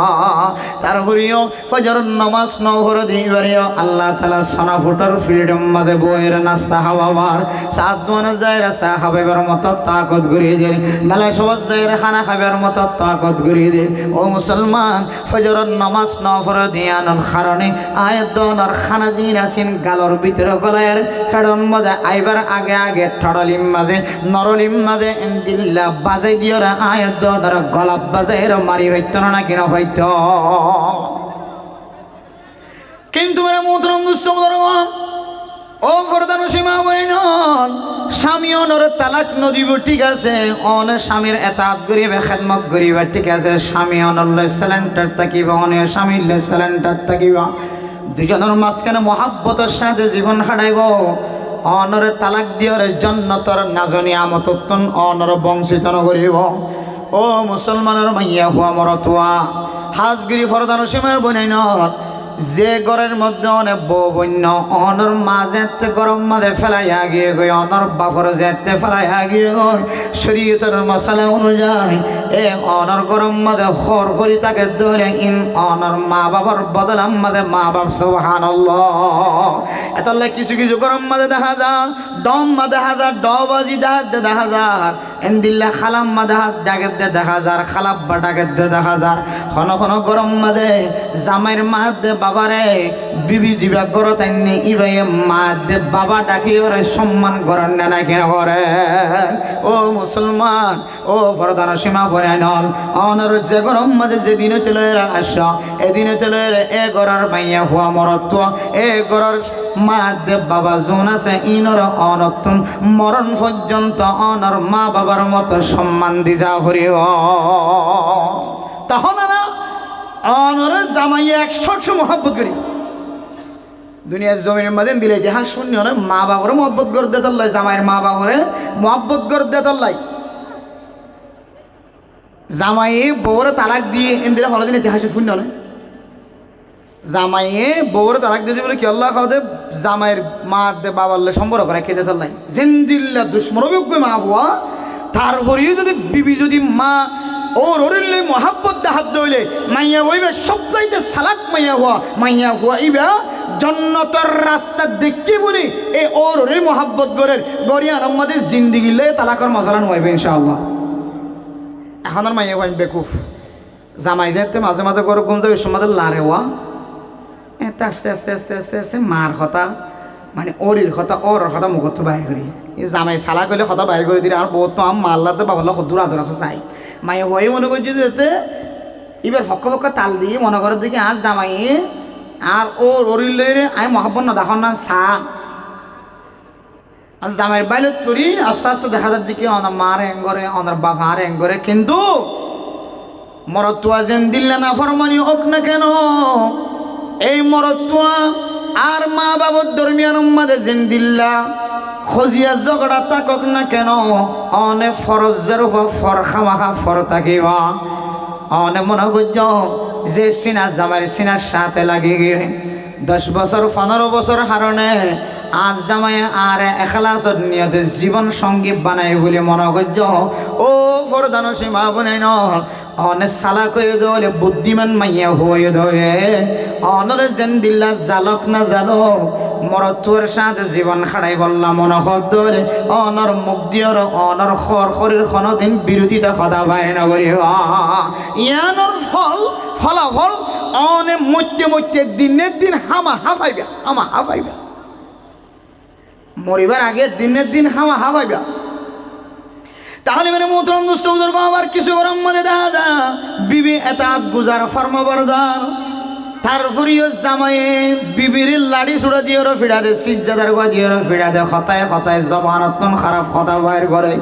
তারপরেও ফজরের নামাজ নহর দিবারেও আল্লাহ তাআলা সোনা ফুটার ফ্রিডম মধ্যে বইয়ের নাস্তা খাওয়াবার সাত দোয়ানা যায়রা চা খাবার মতো তাকত করিয়ে দে মেলা সবাই যায়রা খানা খাবার মতো তাকত করিয়ে দে ও মুসলমান ফজরের নামাজ নহর দিয়ানোর কারণে আয়াতনের খানা জিন আসিন গালর ভিতরে গলায়ের ফেডন মধ্যে আইবার আগে আগে ঠড়লিম মাঝে নরলিম মাঝে ইনদিল্লা বাজাই দিওরা আয়াতনের গলা বাজাইর মারি হইতো না কিনা হইতো কিন্তু মেরা মোহতরম দোস্ত ও ফরদান সীমা বইনল স্বামী অনর তালাক নদীব ঠিক আছে অন স্বামীর এতাত করিবে খেদমত করিবে ঠিক আছে স্বামী অনর সিলেন্ডার থাকিব অনের স্বামীর সিলেন্ডার থাকিব দুজনের মাঝখানে মহাব্বতের সাথে জীবন হারাইব অনরে তালাক দিয়র জন্নতর নাজনী আমতন অনর বংশিত করিব ও মুসলমানের মাইয়া হুয়া মরতুয়া হাজগিরি ফরদান সীমা বইনল যে ঘরের মধ্যে অনেক বউ বন্য অনর মা যেতে গরম মাঝে ফেলাইয়া গিয়ে গই অনর বাপর যেতে ফেলাইয়া গিয়ে গই শরীয়তের মশলা অনুযায়ী এ অনর গরম মাঝে খর করি তাকে ধরে ইন অনর মা বাবার বদলাম মাঝে মা বাপ সুবহানাল্লাহ এতলে কিছু কিছু গরম মাঝে দেখা যা ডম মা দেখা যা ডবাজি দেখা যার এন্দিল্লা খালাম মা ডাকে দেখা যার খালাপ বা ডাকে দেখা যার খন খন গরম মাঝে জামাইর মা বাবারে বিবি জিবা গর তাইনি ইবাই মা দে বাবা ডাকি ওরে সম্মান করেন না না কেন করেন ও মুসলমান ও ফরদান সীমা বনে নল অনর যে গরম মাঝে যে দিনে তেলেরা আসা এদিনে তেলের এ গরার মাইয়া হুয়া মরত এ গরার মা দে বাবা জোন আছে ইনর অনতুন মরণ পর্যন্ত অনর মা বাবার মতো সম্মান দিজা হরিও তখন না অনরে জামাইয়া 100 মহব্বত করি দুনিয়ার জমিনের মাঝে দিলে ইতিহাস শূন্য না মা বাবরে মহব্বত করে দে তল্লাই জামাইয়ের মা বাবরে মহব্বত করে দে তল্লাই জামাইয়ে বউরে তালাক দিয়ে দিলে হলো দিন ইতিহাসে শূন্য না জামাইয়ে বউরে তালাক দিয়ে বলে কি আল্লাহ খাওয়া জামাইয়ের মা দে বাবার সম্পর্ক করে খেতে তল্লাই জিন্দিল্লা দুশ্মনযোগ্য মা হওয়া তারপরেও যদি বিবি যদি মা ওর ওরিলে মহাব্বত দেখাত দইলে মাইয়া হইবে সবচাইতে সালাক মাইয়া হুয়া ইবা জন্নতর রাস্তা দেখি বলি এই ওর ওরে মহাব্বত গরের গরিয়ান আমাদের জিন্দিগিলে তালাকর মশালান হইবে ইনশাআল্লাহ এখন আর মাইয়া হইন বেকুফ জামাই যেতে মাঝে মাঝে করে ঘুম যাবে সমাজের লারে হওয়া এতে আস্তে আস্তে আস্তে আস্তে আস্তে মার কথা মানে ওরির কথা ওর কথা মুখত বাইর করি এই জামাই সালা করলে কথা বাইর করে দিলে আর বহুত আম মাল্লাতে বাবার সদূর আদর আছে চাই মায়ে হয়ে মনে করছি যেতে এবার ফক্কা ফক্কা তাল দিয়ে মনে করার দিকে আজ জামাই আর ওর ওরিল আমি মহাব্বত না দেখুন না চা আজ জামাইয়ের বাইলে চুরি আস্তে আস্তে দেখা যার দিকে অনার মার এঙ্গরে অনার বাবার এঙ্গরে কিন্তু মরতুয়া যেন দিল্লা না ফরমানি হোক না কেন এই মরতুয়া আর মা বাবার দরমিয়ান মাঝে জিন্দিল্লা খজিয়া ঝগড়া থাকক না কেন অনে ফরজের উপর ফর খামাখা ফর থাকিবা অনে মনে করছ যে সিনা জামাইয়ের সিনার সাথে লাগে গিয়ে 10 বছর 15 বছর হারণে আজ জামাই আর এখলাসত নিয়তে জীবন সঙ্গী বানাই বলে মনে করছ ও ফরদান সীমা বনাই ন অনে সালা কয়ে ধরে বুদ্ধিমান মাইয়া হয়ে ধরে অনরে যেন দিল্লা জালক না জালক মরতুয়ার সাথে জীবন খাড়াই বললাম মনে ধরে অনর মুখ দিয়র অনর খরের কোনোদিন বিরোধিতা সদা বাইরে নগরী ইয়ানোর ফলাফল অনে মধ্যে দিনের দিন হাফাইবা হাফাইবা মরিবার আগে দিনের দিন হাফাইবা। তাহলে মানে মোহতরম দোস্ত বুজুর্গ আবার কিছু গরম মধ্যে দেখা যা বিবি এটা গুজার ফর্ম বরদার তারপরেও জামাইয়ে বিবির লাড়ি ছুড়া দিয়ে ফিরা দে সিজ্জাদার গুয়া দিয়ে ফিরা দে হতায় জবানত খারাপ কথা বাইর করে।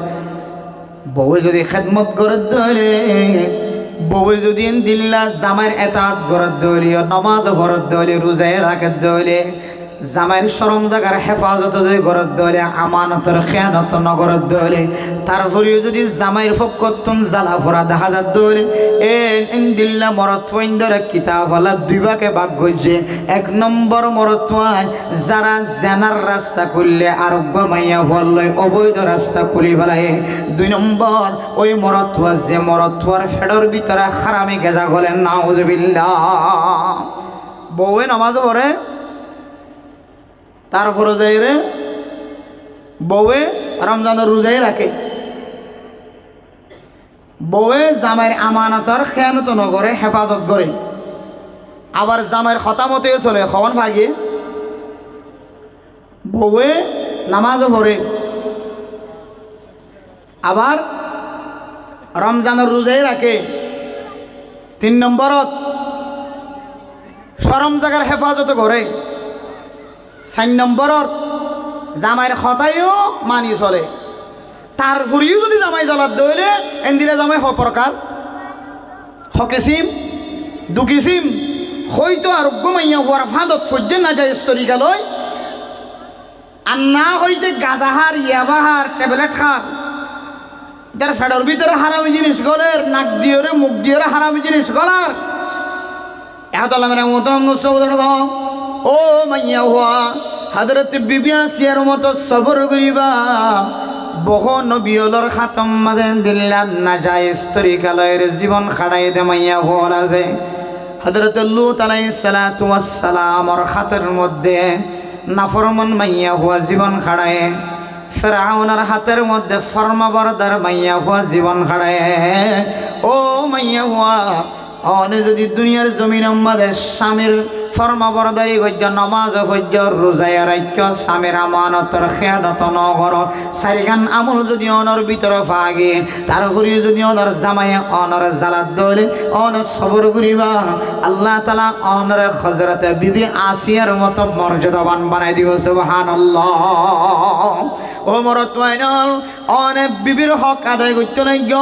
বউ যদি খেদমত করে দিলে বউ যদি দিল্লা জামাইয়ের এতাত করে দিলে নমাজ ভরত দিলে রোজায় রাখে দিলে জামাইয়ের শরম জাগার হেফাজত যদি গরত দিলে আমানতের খেয়ানত নগরত দিলে তারপরেও যদি জামাইয়ের ফকতুন জ্বালা ফোরা দেখা যা দিলে দিল্লা মরত ফইন্দরে কিতাব হলা দুই ভাগে ভাগ করছে। 1 নম্বর মরতওয়ান যারা জেনার রাস্তা খুললে আরোগ্য মাইয়া বললে অবৈধ রাস্তা খুলি ফেলায়। 2 নম্বর ওই মরতওয়া যে মরতওয়ার ফেডর ভিতরে হারামি গেজা বলেন নাউজুবিল্লাহ। বউয়ে নামাজ পড়ে তারপরে যাই রে বউয়ে রমজানের রোজাই রাখে, বউয়ে জামাইয়ের আমানতর খেয়ানত নগরে হেফাজত করে, আবার জামাইয়ের খতামতে চলে খবন ভাগে। বউয়ে নামাজও পড়ে আবার রমজানের রোজাই রাখে। 3 নম্বরত শরম জাগার হেফাজত করে। 4 নম্বরত জামাইয়ের খতাইও মানি চলে। তারপরেও যদি জামাই জ্বালাত দইলে এন্দিলে জামাই প্রকার হকিসিম দুকিসিম হয়তো আরোগ্য মাইয়া হওয়ার ফাঁদত ফজ্জে না যায় স্তরিকা লয় আর না হইতে গাজাহার ইয়াবাহার ট্যাবলেট খার তার ফেডর ভিতরে হারামি জিনিস গলের নাক দিয়ে মুখ দিয়ে হারামি জিনিস গলার ও মাইয়া হওয়া হযরত বিবি আসিয়ার মতো সবর করিবা। বহ নবিয়লর খাতম মাদেন দিল্লান না যায় তরিকালয়ের জীবন খাড়াই দে মাইয়া হল আছে। হযরত লূত আলাইহিস সালাতু ওয়াস সালামর খাতের মধ্যে নাফরমান মাইয়া হওয়া জীবন খাড়ায়। ফেরাউনের হাতের মধ্যে ফরমাবরদার মাইয়া হওয়া জীবন খাড়ায়। ও মাইয়া হওয়া অনে যদি দুনিয়ার জমিন আমাদের স্বামীর ফরমাবরদারি গজ্য নমাজ হজ্য রোজায় রাজ্য স্বামীর আমানতর খেয়ানত নগর 4 গান আমল যদি অনর ভিতরে ভাগে তারপরেও যদি অনর জামাই অনর জালাত দলে অন সবর করিবা আল্লাহ তাআলা অনর হযরত বিবি আসিয়ার মতো মর্যাদাবান বানাই দিব সুবহানাল্লাহ। ও মরত ওয়াইনল অনে বিবির হক আদায় করতে নাইগ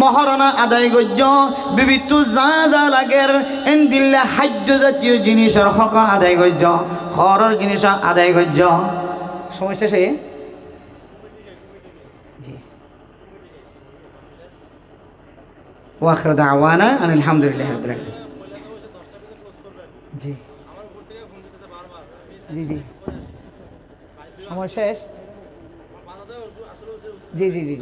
মহারণা আদায় করজ বিবি তু যা যা লাগের এন দিল্লা খাদ্য জাতীয় জিনিসের হক আদায় করজ খরর জিনিস আদায় করজ। সমস্যা সে ওয়াখির দাওয়ানা আলহামদুলিল্লাহ রাব্বিল আলামিন। জি জি জি সময় শেষ। জি জি জি।